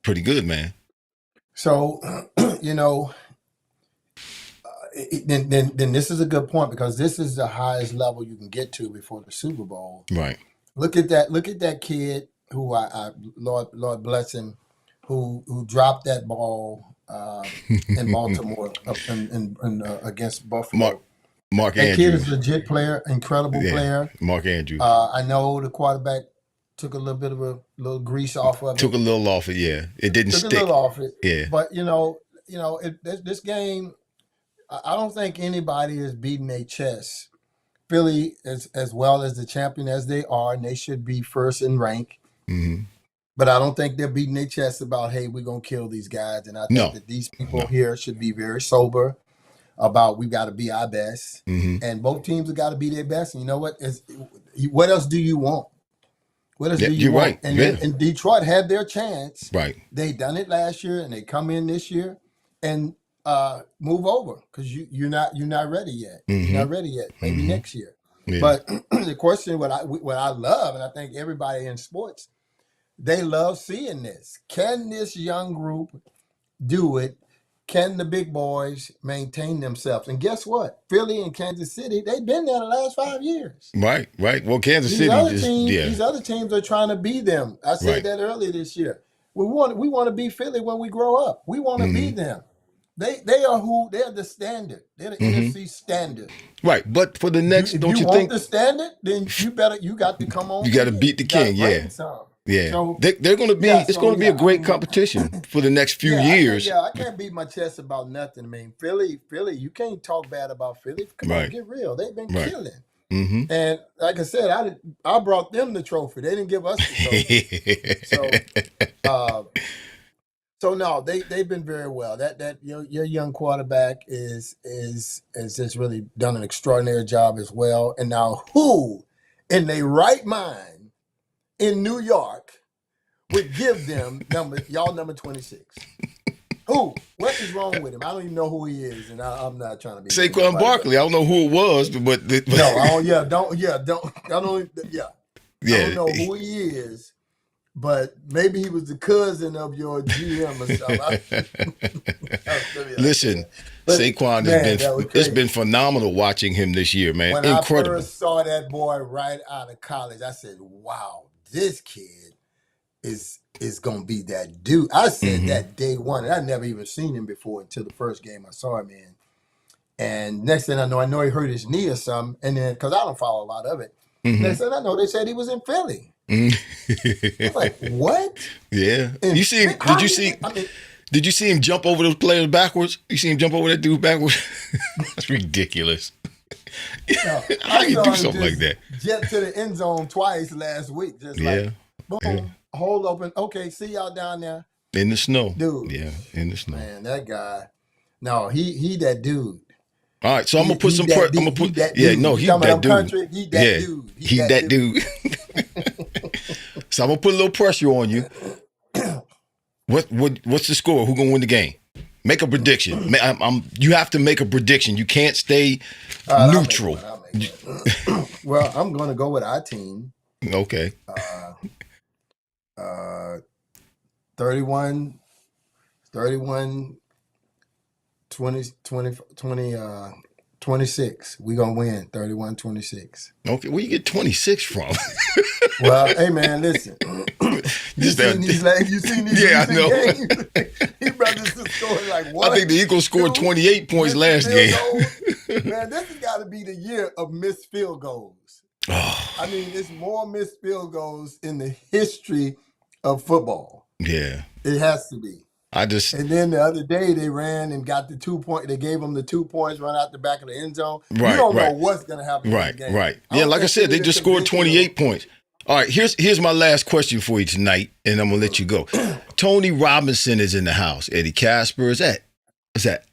Pretty good, man. So, then this is a good point because this is the highest level you can get to before the Super Bowl. Right. Look at that kid who I Lord bless him, who dropped that ball in Baltimore against Buffalo. Mark that Andrews. Kid is a legit player, incredible player. Mark Andrews. I know the quarterback took a little bit of a little grease off of it. Took a little off it, yeah. It didn't stick. Took a little off it. Yeah. But this game, I don't think anybody is beating their chest. Philly, as well as the champion as they are, and they should be first in rank. Mm-hmm. But I don't think they're beating their chest about, hey, we're going to kill these guys. And I think that these people here should be very sober about we've got to be our best. Mm-hmm. And both teams have got to be their best. And you know what? What else do you want? What else do you want? Right. And Detroit had their chance. Right. They done it last year, and they come in this year. And move over because you're not ready yet. You're not ready yet. Maybe next year. Yeah. But the question, what I love, and I think everybody in sports, they love seeing this. Can this young group do it? Can the big boys maintain themselves? And guess what? Philly and Kansas City, they've been there the last 5 years. Right. Well, Kansas These City other just teams, yeah. these other teams are trying to be them. I said Right. that earlier this year. We want to be Philly when we grow up. We want to be them. They're the standard. They're the NFC standard. Right. But for the next, If don't you want think the standard, then you got to come on. you got to beat the king? Yeah. Yeah. So, They're going to be. It's going to be a great competition for the next few years. I can't beat my chest about nothing. I mean, Philly, you can't talk bad about Philly. Come on, get real. They've been killing. And like I said, I brought them the trophy. They didn't give us the trophy. So no, they've been very well. That your young quarterback is just really done an extraordinary job as well. And now, who in their right mind in New York would give them number 26? Who? What is wrong with him? I don't even know who he is, and I'm not trying to be Saquon Barkley. I don't know who it was, but no, I don't know who he is, but maybe he was the cousin of your GM or something. Listen, Saquon it's been phenomenal watching him this year, man. When Incredible. I first saw that boy right out of college, I said, "Wow, this kid is gonna be that dude." I said that day one, and I never even seen him before until the first game I saw him in. And next thing I know he hurt his knee or something. And then because I don't follow a lot of it, next thing I know, they said he was in Philly. I was like, what? Yeah. And you see him? Did you see him jump over those players backwards? You see him jump over that dude backwards? That's ridiculous. How you do something like that? Jet to the end zone twice last week. Just like, boom, hold open. Okay, see y'all down there. In the snow. Dude. Yeah, in the snow. Man, that guy. No, he that dude. All right, so I'm gonna put some pressure. I'm gonna put that dude. He that dude. Country, he that dude. He that dude. So I'm gonna put a little pressure on you. What's the score? Who's gonna win the game? Make a prediction. You have to make a prediction. You can't stay neutral. Well, I'm gonna go with our team. Okay. 31 26. We're going to win 31-26. Okay, where you get 26 from? Well, hey, man, listen. You seen these games? Yeah, I know. He brothers just scoring like what? I think the Eagles scored 28 points last game. Man, this has got to be the year of missed field goals. I mean, there's more missed field goals in the history of football. Yeah. It has to be. And then the other day they ran and got the 2 point. They gave them the 2 points, run out the back of the end zone. Right, you don't know what's going to happen. Right, in the game. right. Yeah, like I said, they just scored 28 points. All right, here's my last question for you tonight, and I'm gonna let you go. Tony Robinson is in the house. Eddie Casper is that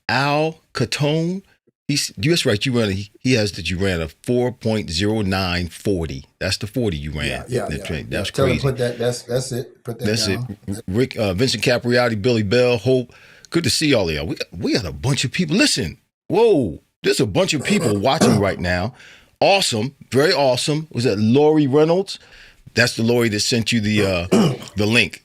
Al Catone? That's right. He has that you ran a 4.0940. That's the 40 you ran. Yeah. That's Tell crazy. Him put that's it. Put that That's down. it. Rick, Vincent Capriati, Billy Bell, Hope. Good to see all of y'all. We got a bunch of people. Listen, whoa, there's a bunch of people watching right now. Awesome, very awesome. Was that Lori Reynolds? That's the Lori that sent you the link,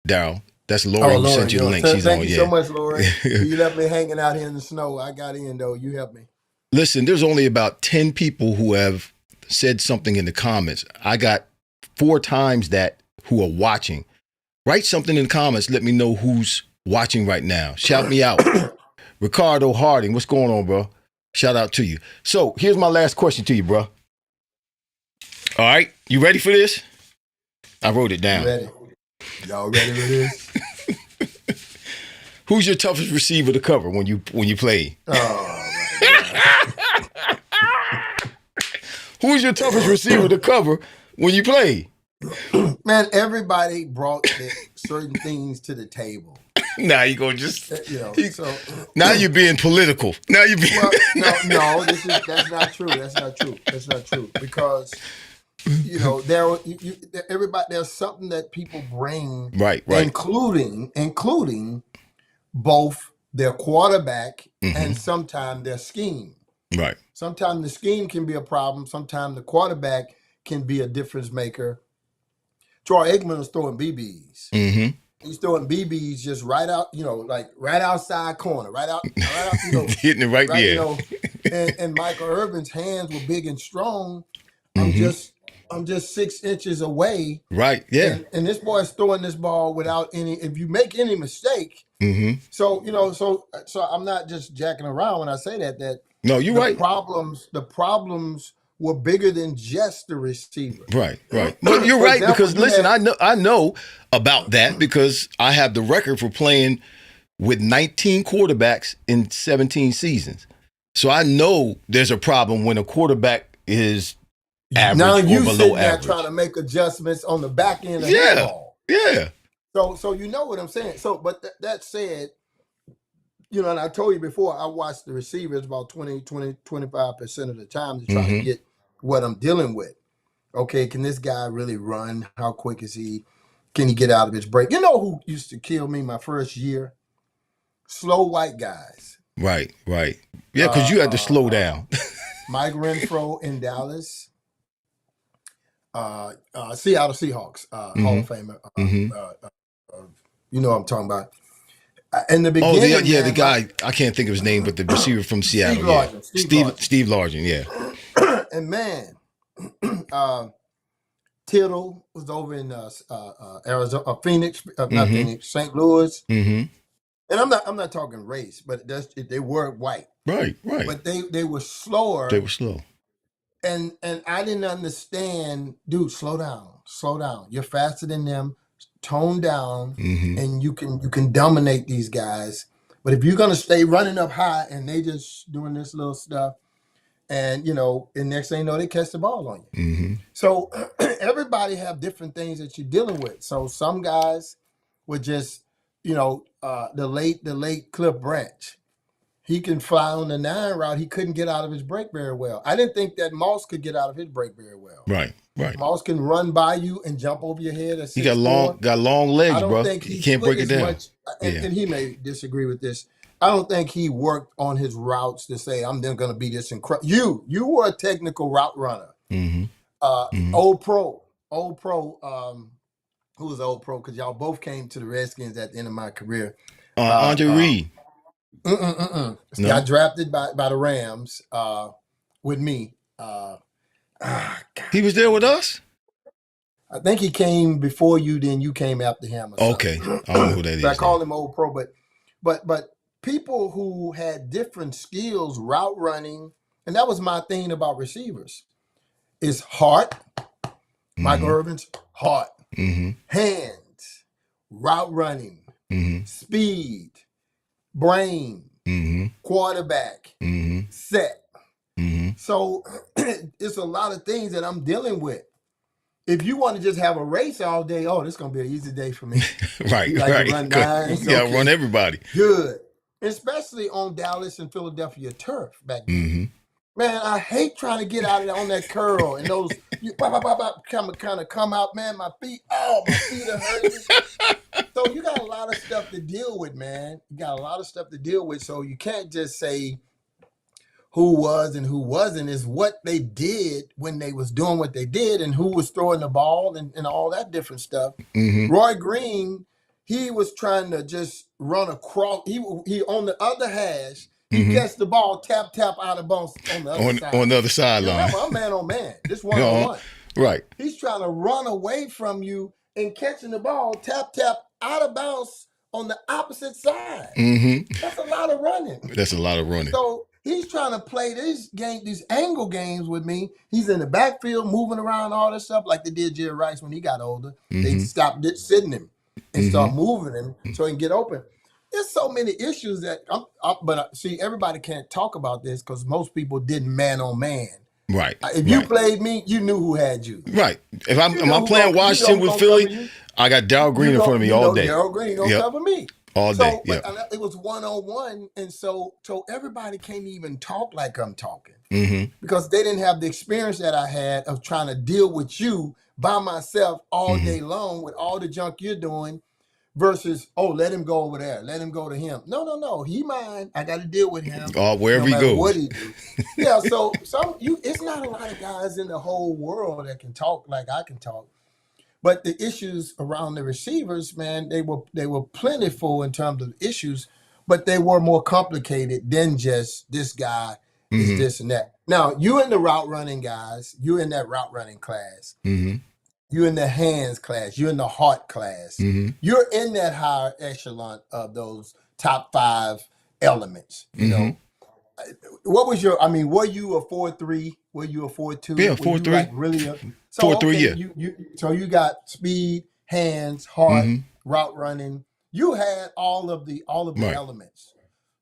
Darrell. That's Lori who sent you the link. She's Thank you so much, Lori. You left me hanging out here in the snow. I got in, though. You helped me. Listen, there's only about 10 people who have said something in the comments. I got 4 times that who are watching. Write something in the comments. Let me know who's watching right now. Shout me out. Ricardo Harding, what's going on, bro? Shout out to you. So here's my last question to you, bro. All right, you ready for this? I wrote it down. Ready. Y'all ready for this? Who's your toughest receiver to cover when you play? Oh, my God. Who's your toughest receiver to cover when you play? Man, everybody brought certain things to the table. Now you're going to just... now So you're being political. Now you're being... No, that's not true. That's not true. Because... everybody. There's something that people bring, right, including both their quarterback, Mm-hmm. and sometimes their scheme. Right. Sometimes the scheme can be a problem. Sometimes the quarterback can be a difference maker. Troy Aikman was throwing BBs. Mm-hmm. He's throwing BBs just right out, like right outside corner, right out, hitting it right there. And Michael Irvin's hands were big and strong. Mm-hmm. I'm just 6 inches away. Right. Yeah. And this boy's throwing this ball without any. If you make any mistake, mm-hmm. so I'm not just jacking around when I say that. No, you're right. The problems were bigger than just the receiver. Right. But you're right, because listen, I know about that because I have the record for playing with 19 quarterbacks in 17 seasons. So I know there's a problem when a quarterback is average now you or below sitting there average. trying to make adjustments on the back end of the ball. Yeah. So you know what I'm saying. So, but that said, and I told you before, I watch the receivers about 25% of the time to try to get what I'm dealing with. Okay, can this guy really run? How quick is he? Can he get out of his break? You know who used to kill me my first year? Slow white guys. Right. Yeah, because you had to slow down. Mike Renfro in Dallas. Seattle Seahawks, Hall of Famer. You know what I'm talking about. In the beginning, the guy, I can't think of his name, but the receiver from Seattle. Steve Largent, yeah. And man, Tittle was over in Arizona, Phoenix, not Phoenix, St. Louis. Mm-hmm. And I'm not talking race, but they were white. Right. But they were slower. They were slow. And I didn't understand, dude, slow down. You're faster than them. Tone down, and you can dominate these guys. But if you're gonna stay running up high and they just doing this little stuff, and and next thing you know, they catch the ball on you. Mm-hmm. So everybody have different things that you're dealing with. So some guys were just, the late Cliff Branch. He can fly on the 9 route. He couldn't get out of his break very well. I didn't think that Moss could get out of his break very well. Right. Moss can run by you and jump over your head. He got long legs, bro. He can't break it down. And he may disagree with this. I don't think he worked on his routes to say, I'm then going to be this incredible. You were a technical route runner. Old pro. Who was old pro? Because y'all both came to the Redskins at the end of my career. Andre Reed. No? Got drafted by the Rams with me. He was there with us? I think he came before you, then you came after him. Okay. I don't know who that is. I call him old pro, but people who had different skills, route running, and that was my thing about receivers, is heart. Michael Irvin's heart. Hands, route running, speed, brain, quarterback, set. So it's a lot of things that I'm dealing with. If you want to just have a race all day, this is going to be an easy day for me. Right. You got to run everybody. Good. Especially on Dallas and Philadelphia turf back then. Man, I hate trying to get out of there on that curl and those kind of come out, man. My feet are hurting. So you got a lot of stuff to deal with, man. So you can't just say who was and who wasn't. Is what they did when they was doing what they did and who was throwing the ball and all that different stuff. Roy Green, he was trying to just run across. He on the other hash. He gets the ball, tap out of bounds on the other side. On the other sideline. Remember, I'm man on man. This one-on-one. Right. He's trying to run away from you and catching the ball, tap out of bounds on the opposite side. That's a lot of running. So he's trying to play these angle games with me. He's in the backfield, moving around, all this stuff like they did Jerry Rice when he got older. They stopped sitting him and start moving him so he can get open. There's so many issues that but see, everybody can't talk about this because most people didn't man on man. Right. If you played me, you knew who had you. Right. If I'm playing Washington with Philly, I got Darrell Green in front of me all day. Darrell Green gonna cover me all day. But it was 1-on-1, and so everybody can't even talk like I'm talking because they didn't have the experience that I had of trying to deal with you by myself all day long with all the junk you're doing. versus, oh, let him go over there. Let him go to him. No. He mine. I got to deal with him. Wherever no he goes. What he do. Yeah, so it's not a lot of guys in the whole world that can talk like I can talk. But the issues around the receivers, man, they were plentiful in terms of issues, but they were more complicated than just this guy is this and that. Now, you in the route running guys, you in that route running class. You're in the hands class. You're in the heart class. You're in that higher echelon of those top 5 elements. You know, what was your? I mean, were you a 4.3? Were you a 4.2? Yeah, 4.3. Like really? 4.3. Yeah. So you got speed, hands, heart, route running. You had all of the Right. elements.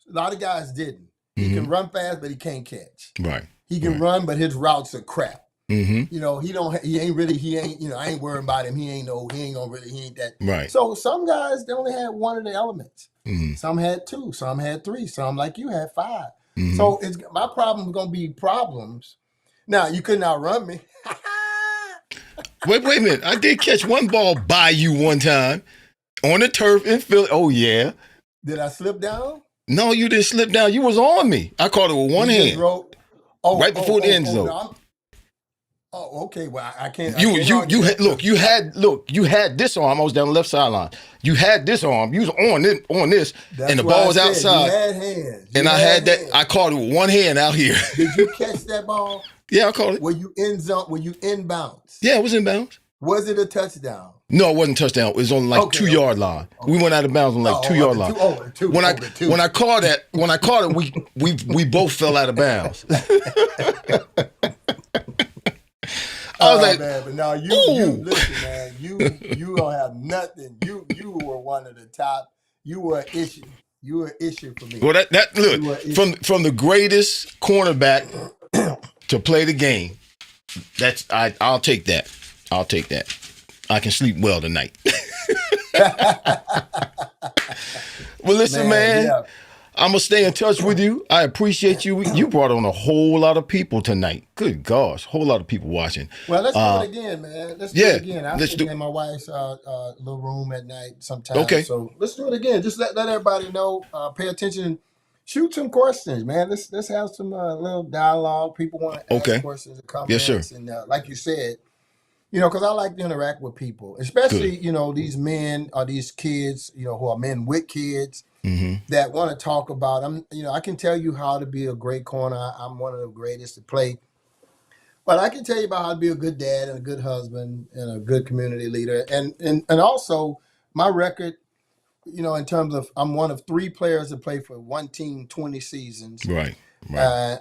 A lot of guys didn't. He can run fast, but he can't catch. Right. He can run, but his routes are crap. Mm-hmm. You know, he ain't, you know, I ain't worrying about him. He ain't that. Right. So some guys, they only had one of the elements. Some had 2, some had 3, some like you had 5. So my problem is going to be problems. Now, you couldn't outrun me. Wait a minute. I did catch one ball by you one time on the turf in Philly. Oh, yeah. Did I slip down? No, you didn't slip down. You was on me. I caught it with one hand. Right before the end zone. No, okay. Well, I can't. You had this arm. I was down the left sideline. You had this arm. You was on this, and the ball was outside. You had hands. And I had that. I caught it with one hand out here. Did you catch that ball? Yeah, I caught it. Were you in zone? Were you inbounds? Yeah, it was inbounds. Was it a touchdown? No, it wasn't a touchdown. It was on like 2-yard line. Okay. We went out of bounds on like 2-yard line. When I caught it, we both fell out of bounds. I was like, man, but no, you listen, man. You don't have nothing. You were one of the top. You were an issue. You were an issue for me. Well, that look from the greatest cornerback to play the game. I'll take that. I'll take that. I can sleep well tonight. Well, listen, man. Yeah. I'm going to stay in touch with you. I appreciate you. You brought on a whole lot of people tonight. Good gosh. Whole lot of people watching. Well, let's do it again, man. Let's do it again. I sit in my wife's little room at night sometimes. Okay. So let's do it again. Just let everybody know. Pay attention. Shoot some questions, man. Let's have some little dialogue. People want to ask questions and comments. Yes, sir. And like you said, you know, because I like to interact with people, especially, you know, these men or these kids, you know, who are men with kids that want to talk about. I can tell you how to be a great corner. I'm one of the greatest to play. But I can tell you about how to be a good dad and a good husband and a good community leader. And also my record, you know, in terms of I'm one of 3 players that play for one team 20 seasons. Right. I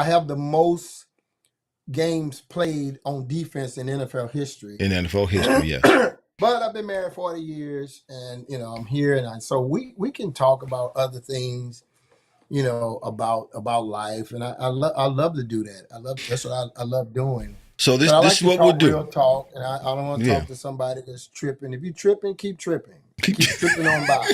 have the most games played on defense in NFL history. In NFL history, yes. But I've been married 40 years, and you know I'm here, and so we can talk about other things, you know, about life, and I love to do that. That's what I love doing. So this is what we'll do. Real talk, and I don't want to talk to somebody that's tripping. If you're tripping, keep tripping. Keep tripping on by.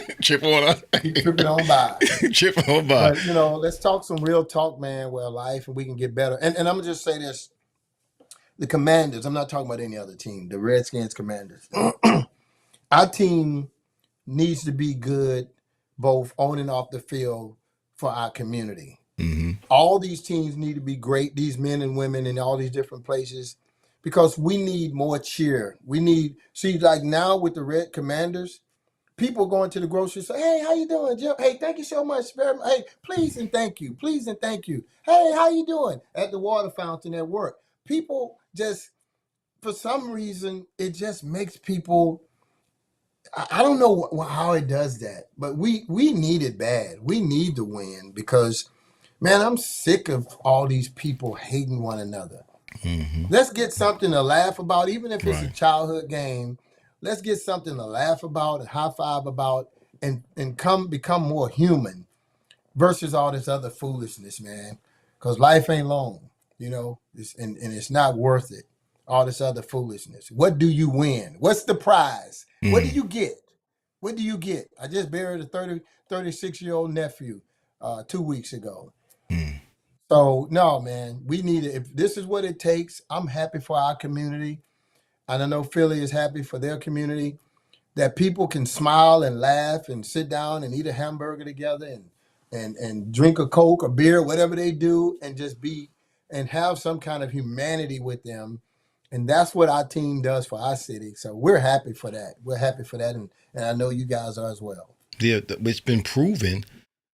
Keep tripping on by. Tripping on by. But, you know, let's talk some real talk, man, where life and we can get better. And I'm going to just say this. The Commanders, I'm not talking about any other team, the Redskins Commanders. Our team needs to be good both on and off the field for our community. All these teams need to be great, these men and women in all these different places, because we need more cheer. Like now with the Red Commanders, people going to the grocery store, hey, how you doing, Jim? Hey, thank you so much. Hey, please and thank you. Please and thank you. Hey, how you doing? At the water fountain at work. People just, for some reason, it just makes people, I don't know how it does that, but we need it bad. We need to win because, man, I'm sick of all these people hating one another. Let's get something to laugh about, even if it's a childhood game. Let's get something to laugh about and high five about and become more human versus all this other foolishness, man. Because life ain't long, you know, and it's not worth it. All this other foolishness. What do you win? What's the prize? What do you get? What do you get? I just buried a 36-year-old nephew 2 weeks ago. So, no, man, we need it. If this is what it takes, I'm happy for our community. And I know Philly is happy for their community. that people can smile and laugh and sit down and eat a hamburger together and drink a Coke or beer, whatever they do, and just be and have some kind of humanity with them. And that's what our team does for our city. So we're happy for that. We're happy for that. And I know you guys are as well. Yeah, it's been proven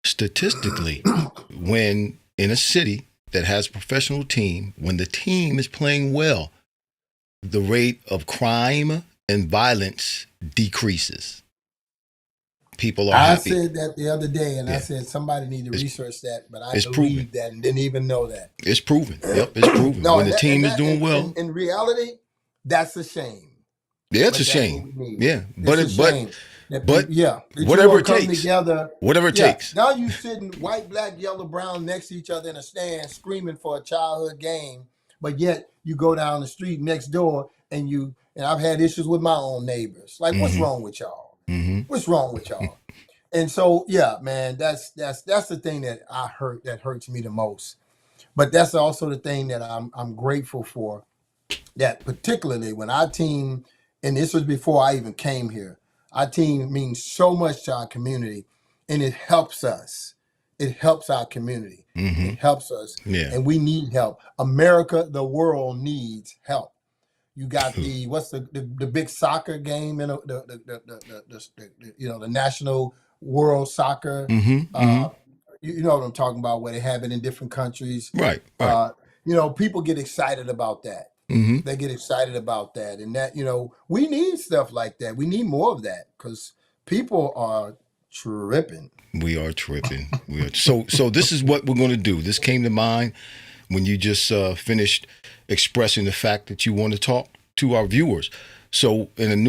statistically when in a city that has a professional team, when the team is playing well, the rate of crime and violence decreases. People are happy. I said that the other day, and I said somebody need to research that, but I believed that and didn't even know that. It's proven. Yep, it's proven. No, when the team is doing well. In reality, that's a shame. Yeah, it's a shame. Yeah, but yeah, whatever it takes. Together, whatever it takes. Now you sitting white, black, yellow, brown next to each other in a stand, screaming for a childhood game, but yet you go down the street next door and I've had issues with my own neighbors. Like, what's wrong with y'all? What's wrong with y'all? And so, yeah, man, that's the thing that hurts me the most. But that's also the thing that I'm grateful for. That particularly when our team, and this was before I even came here, our team means so much to our community, and it helps us. It helps our community. It helps us, and we need help. America, the world needs help. You got the big soccer game, the national world soccer. You know what I'm talking about, where they have it in different countries. Right. People get excited about that. They get excited about that, and that we need stuff like that. We need more of that because people are tripping. We are tripping. So this is what we're going to do. This came to mind when you just finished expressing the fact that you want to talk to our viewers. So in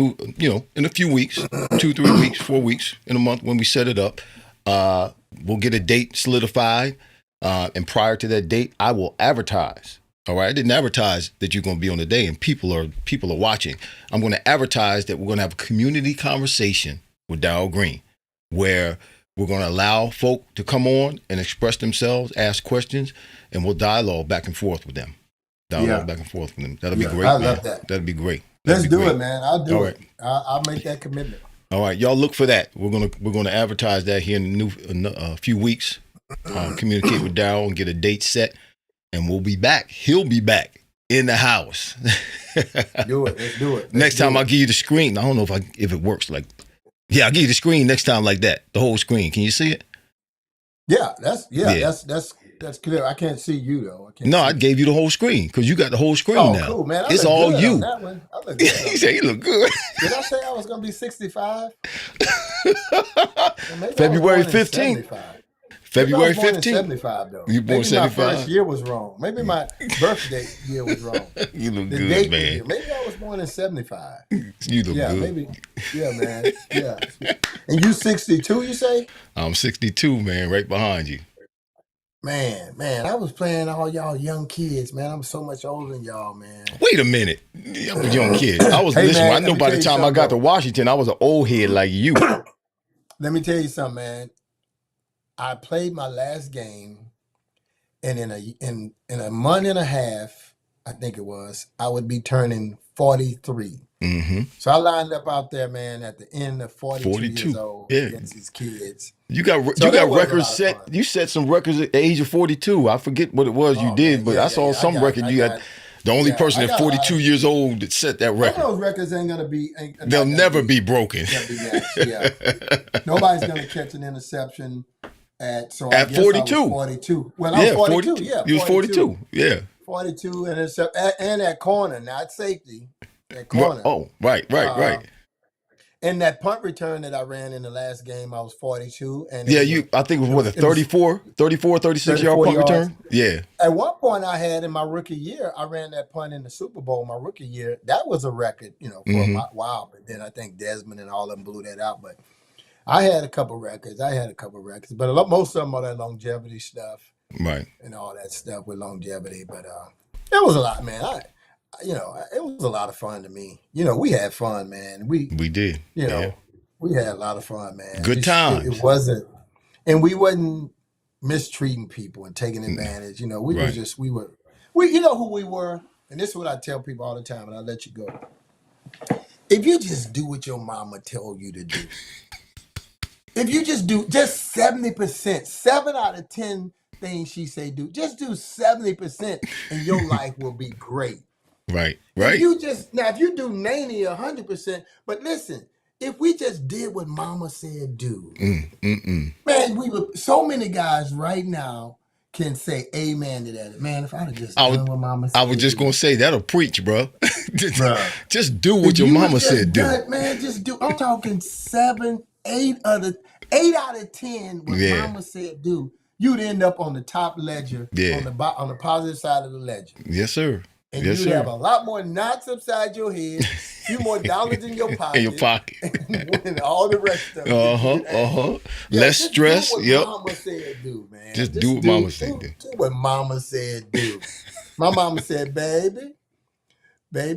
a few weeks, 2, 3 weeks, 4 weeks, in a month when we set it up, we'll get a date solidified. And prior to that date, I will advertise. All right. I didn't advertise that you're going to be on the day and people are watching. I'm going to advertise that we're going to have a community conversation with Darrell Green, where we're going to allow folk to come on and express themselves, ask questions, and we'll dialogue back and forth with them. That'll be great. I love that. That'd be great. Let's do it, man. I'll do it. I'll make that commitment. All right, y'all look for that. We're gonna advertise that here in a few weeks. Communicate with Darrell and get a date set, and we'll be back. He'll be back in the house. Do it. Let's do it. Next time I'll give you the screen. I don't know if it works like. Yeah, I'll give you the screen next time like that. The whole screen. Can you see it? Yeah, that's clear. I can't see you though. I gave you the whole screen because you got the whole screen now. Cool, man. It's all you. On that one. I look good. He said you look good. Did I say I was going to be 65? February 15th. February 15th. 75 though. You born 75? My first year was wrong. Maybe my birthday year was wrong. You look good, man. Maybe I was born in 75. You look good. Maybe. Yeah, man. Yeah. And you 62, you say? I'm 62, man, right behind you. Man, I was playing all y'all young kids, man. I'm so much older than y'all, man. Wait a minute. I was a young kid. I was listening. I know by the time I got to Washington, I was an old head like you. Let me tell you something, man. I played my last game, and in a month and a half, I think it was, I would be turning 43. So I lined up out there, man, at the end of 42 years old against these kids. You got records set. You set some records at the age of 42. I forget what it was you did, but I saw some record you got. The only person at 42 years old that set that record. Those records ain't gonna be. They'll never be broken. Nobody's gonna catch an interception at 42. I was 42. Well, I was 42. Yeah, you was 42. Yeah. 42 and at corner, not safety. At corner. Oh, right. And that punt return that I ran in the last game, I was 42. And I think it was a 34, 36 yard punt return. Yeah. At one point I had in my rookie year, I ran that punt in the Super Bowl my rookie year. That was a record, for a while. But then I think Desmond and all of them blew that out. But I had a couple records. But most of them are that longevity stuff. Right. And all that stuff with longevity. But it was a lot, man. It was a lot of fun to me. We had fun, man. We did. We had a lot of fun, man. Good times. It wasn't, and we wasn't mistreating people and taking advantage. We were just, we who we were. And this is what I tell people all the time, and I'll let you go. if you just do what your mama told you to do, if you just do just 70%, 7 out of 10 things she say do, just do 70% and your life will be great. Right. If you do 90 or 100%, but listen, if we just did what mama said do, man, so many guys right now can say amen to that. Man, if I'd have just done what mama said. I was just going to say, that'll preach, bro. just do what If your you mama was just said do. Man, just do. I'm talking 8 out of 10 what mama said do. You'd end up on the top ledger, on the positive side of the ledger. Yes, sir. And you'd have a lot more knots upside your head, a few more dollars in your pocket. And all the rest of it. Less stress. Do what mama said do, man. Just do what mama said do. Do what mama said do. My mama said, baby,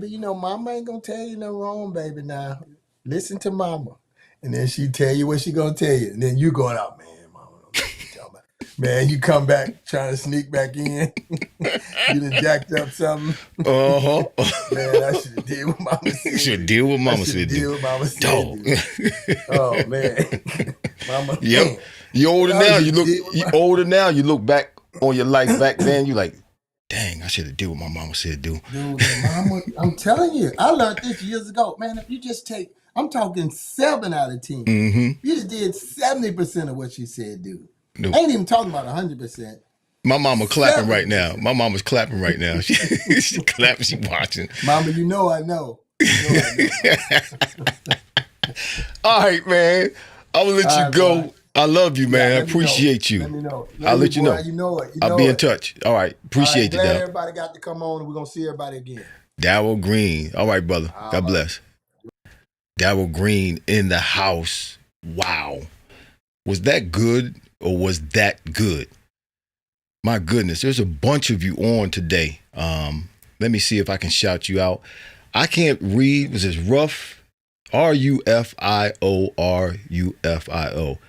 you know, mama ain't going to tell you no wrong, baby. Now, listen to mama. And then she tell you what she going to tell you. And then you going out, man, mama don't know what you talking about. Man, you come back trying to sneak back in. You done jacked up something. Man, I should have did what mama said. You should deal with mama said. Oh man, mama. Yep. You older now. You older now. You look back on your life back then. You like, dang, I should have did what my mama said do. Dude, mama, I'm telling you, I learned this years ago. Man, if you just take, I'm talking 7 out of 10. You just did 70% of what she said do. I ain't even talking about 100%. My mama clapping right now. My mama's clapping right now. She clapping, she watching. Mama, you know I know. All right, man. I'm going to let you go. Boy. I love you, man. I appreciate you. Let me know. I'll let you know. You know it. I'll be in touch. All right. Appreciate you, Glad everybody got to come on, and we're going to see everybody again. Darrell Green. All right, brother. God bless. Darrell Green in the house. Wow. Was that good or was that good? My goodness, there's a bunch of you on today. Let me see if I can shout you out. I can't read. Was this Ruff? Rufio? Rufio?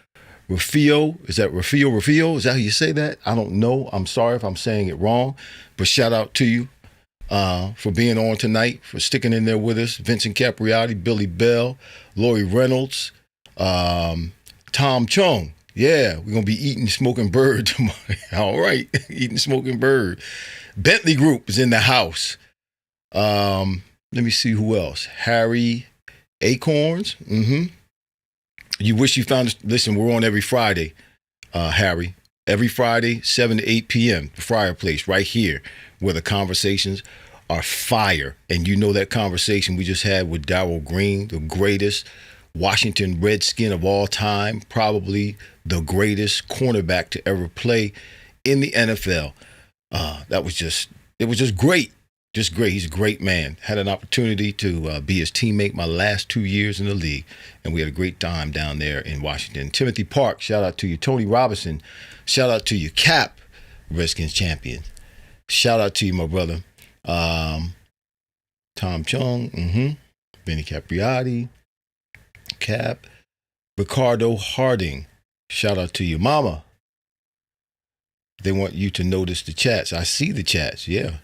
Rufio? Is that Rufio? Rufio? Is that how you say that? I don't know. I'm sorry if I'm saying it wrong. But shout out to you for being on tonight, for sticking in there with us. Vincent Capriati, Billy Bell, Lori Reynolds, Tom Chung. Yeah, we're going to be eating smoking bird tomorrow. All right, eating smoking bird. Bentley Group is in the house. Let me see who else. Harry Acorns. You wish you found us. Listen, we're on every Friday, Harry. Every Friday, 7 to 8 p.m., the Fryar Place, right here, where the conversations are fire. And you know that conversation we just had with Darrell Green, the greatest Washington Redskin of all time, probably the greatest cornerback to ever play in the NFL. It was just great. Just great. He's a great man. Had an opportunity to be his teammate my last 2 years in the league, and we had a great time down there in Washington. Timothy Park, shout out to you. Tony Robinson, shout out to you. Cap, Redskins champion. Shout out to you, my brother. Tom Chung, Benny Capriati, Cap, Ricardo Harding. Shout out to you, Mama. They want you to notice the chats. I see the chats, yeah.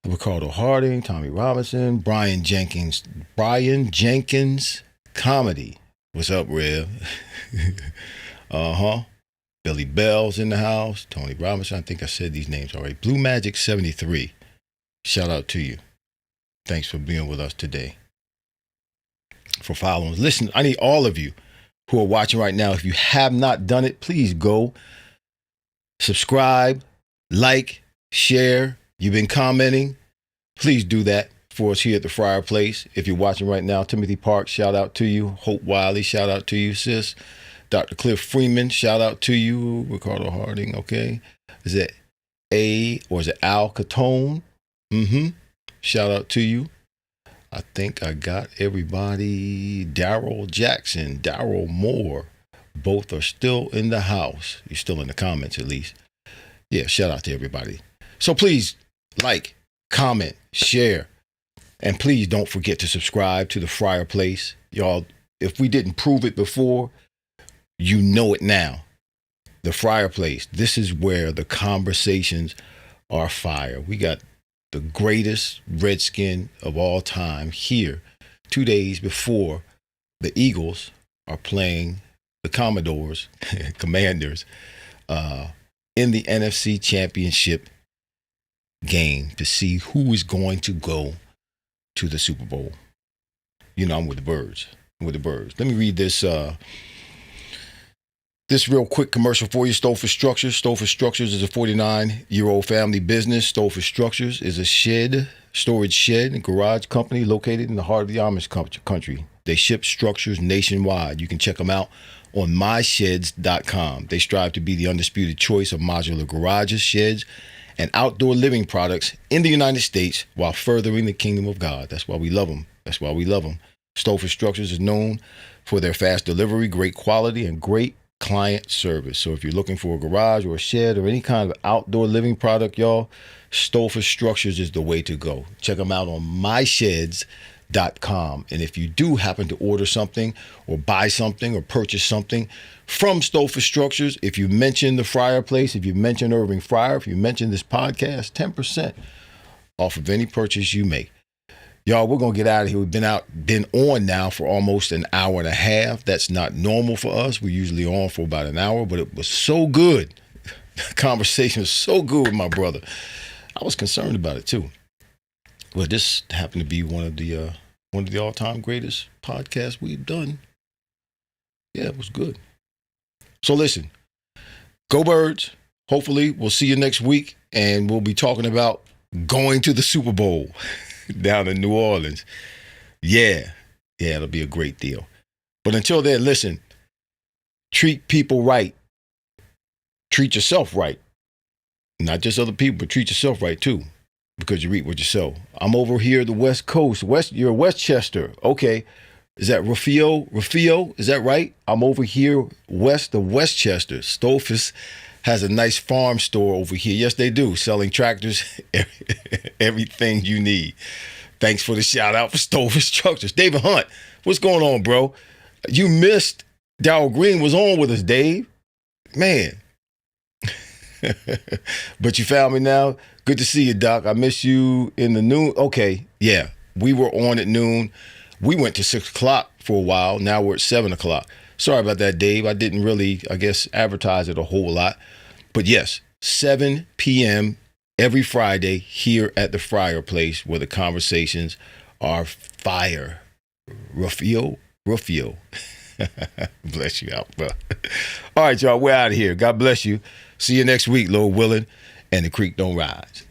Ricardo Harding, Tommy Robinson, Brian Jenkins Comedy. What's up, Rev? Billy Bell's in the house. Tony Robinson, I think I said these names already. Blue Magic 73. Shout out to you. Thanks for being with us today. For following. Listen, I need all of you who are watching right now. If you have not done it, please go subscribe, like, share. You've been commenting. Please do that for us here at the Fryar Place. If you're watching right now, Timothy Park, shout out to you. Hope Wiley, shout out to you, sis. Dr. Cliff Freeman, shout out to you. Ricardo Harding, okay. Is it A or is it Al Catone? Shout out to you. I think I got everybody. Darrell Jackson, Darrell Moore. Both are still in the house. You're still in the comments at least. Yeah, shout out to everybody. So please like, comment, share, and please don't forget to subscribe to the Fryar Place. Y'all, if we didn't prove it before, you know it now. The Fryar Place. This is where the conversations are fire. We got the greatest Redskin of all time, here 2 days before the Eagles are playing the Commodores, Commanders, in the NFC Championship game to see who is going to go to the Super Bowl. You know, I'm with the birds. Let me read this this real quick commercial for you. Stouffer Structures. Stouffer Structures is a 49-year-old family business. Stouffer Structures is a storage shed and garage company located in the heart of the Amish country. They ship structures nationwide. You can check them out on mysheds.com. They strive to be the undisputed choice of modular garages, sheds, and outdoor living products in the United States while furthering the kingdom of God. That's why we love them. Stouffer Structures is known for their fast delivery, great quality, and great client service. So if you're looking for a garage or a shed or any kind of outdoor living product, y'all, Stouffer Structures is the way to go. Check them out on mysheds.com. And if you do happen to order something or buy something or purchase something from Stouffer Structures, if you mention the Fryar Place, if you mention Irving Fryar, if you mention this podcast, 10% off of any purchase you make. Y'all, we're going to get out of here. We've been on now for almost an hour and a half. That's not normal for us. We're usually on for about an hour, but it was so good. The conversation was so good with my brother. I was concerned about it too. Well, this happened to be one of the all-time greatest podcasts we've done. Yeah, it was good. So listen, go Birds. Hopefully we'll see you next week, and we'll be talking about going to the Super Bowl down in New Orleans. Yeah, it'll be a great deal. But until then, listen, treat people right. Treat yourself right. Not just other people, but treat yourself right too, because you reap what you sow. I'm over here the West Coast. You're Westchester. Okay. Is that Rufio? Is that right? I'm over here west of Westchester. Stouffer's has a nice farm store over here. Yes, they do. Selling tractors, everything you need. Thanks for the shout out for Stouffer Structures. David Hunt, what's going on, bro? You missed Darrell Green was on with us, Dave. Man. But you found me now. Good to see you, Doc. I miss you in the noon. Okay, yeah. We were on at noon. We went to 6 o'clock for a while. Now we're at 7 o'clock. Sorry about that, Dave. I didn't really, advertise it a whole lot. But yes, 7 p.m. every Friday here at the Fryar Place, where the conversations are fire. Rufio. Bless you out, bro. All right, y'all, we're out of here. God bless you. See you next week, Lord willing, and the creek don't rise.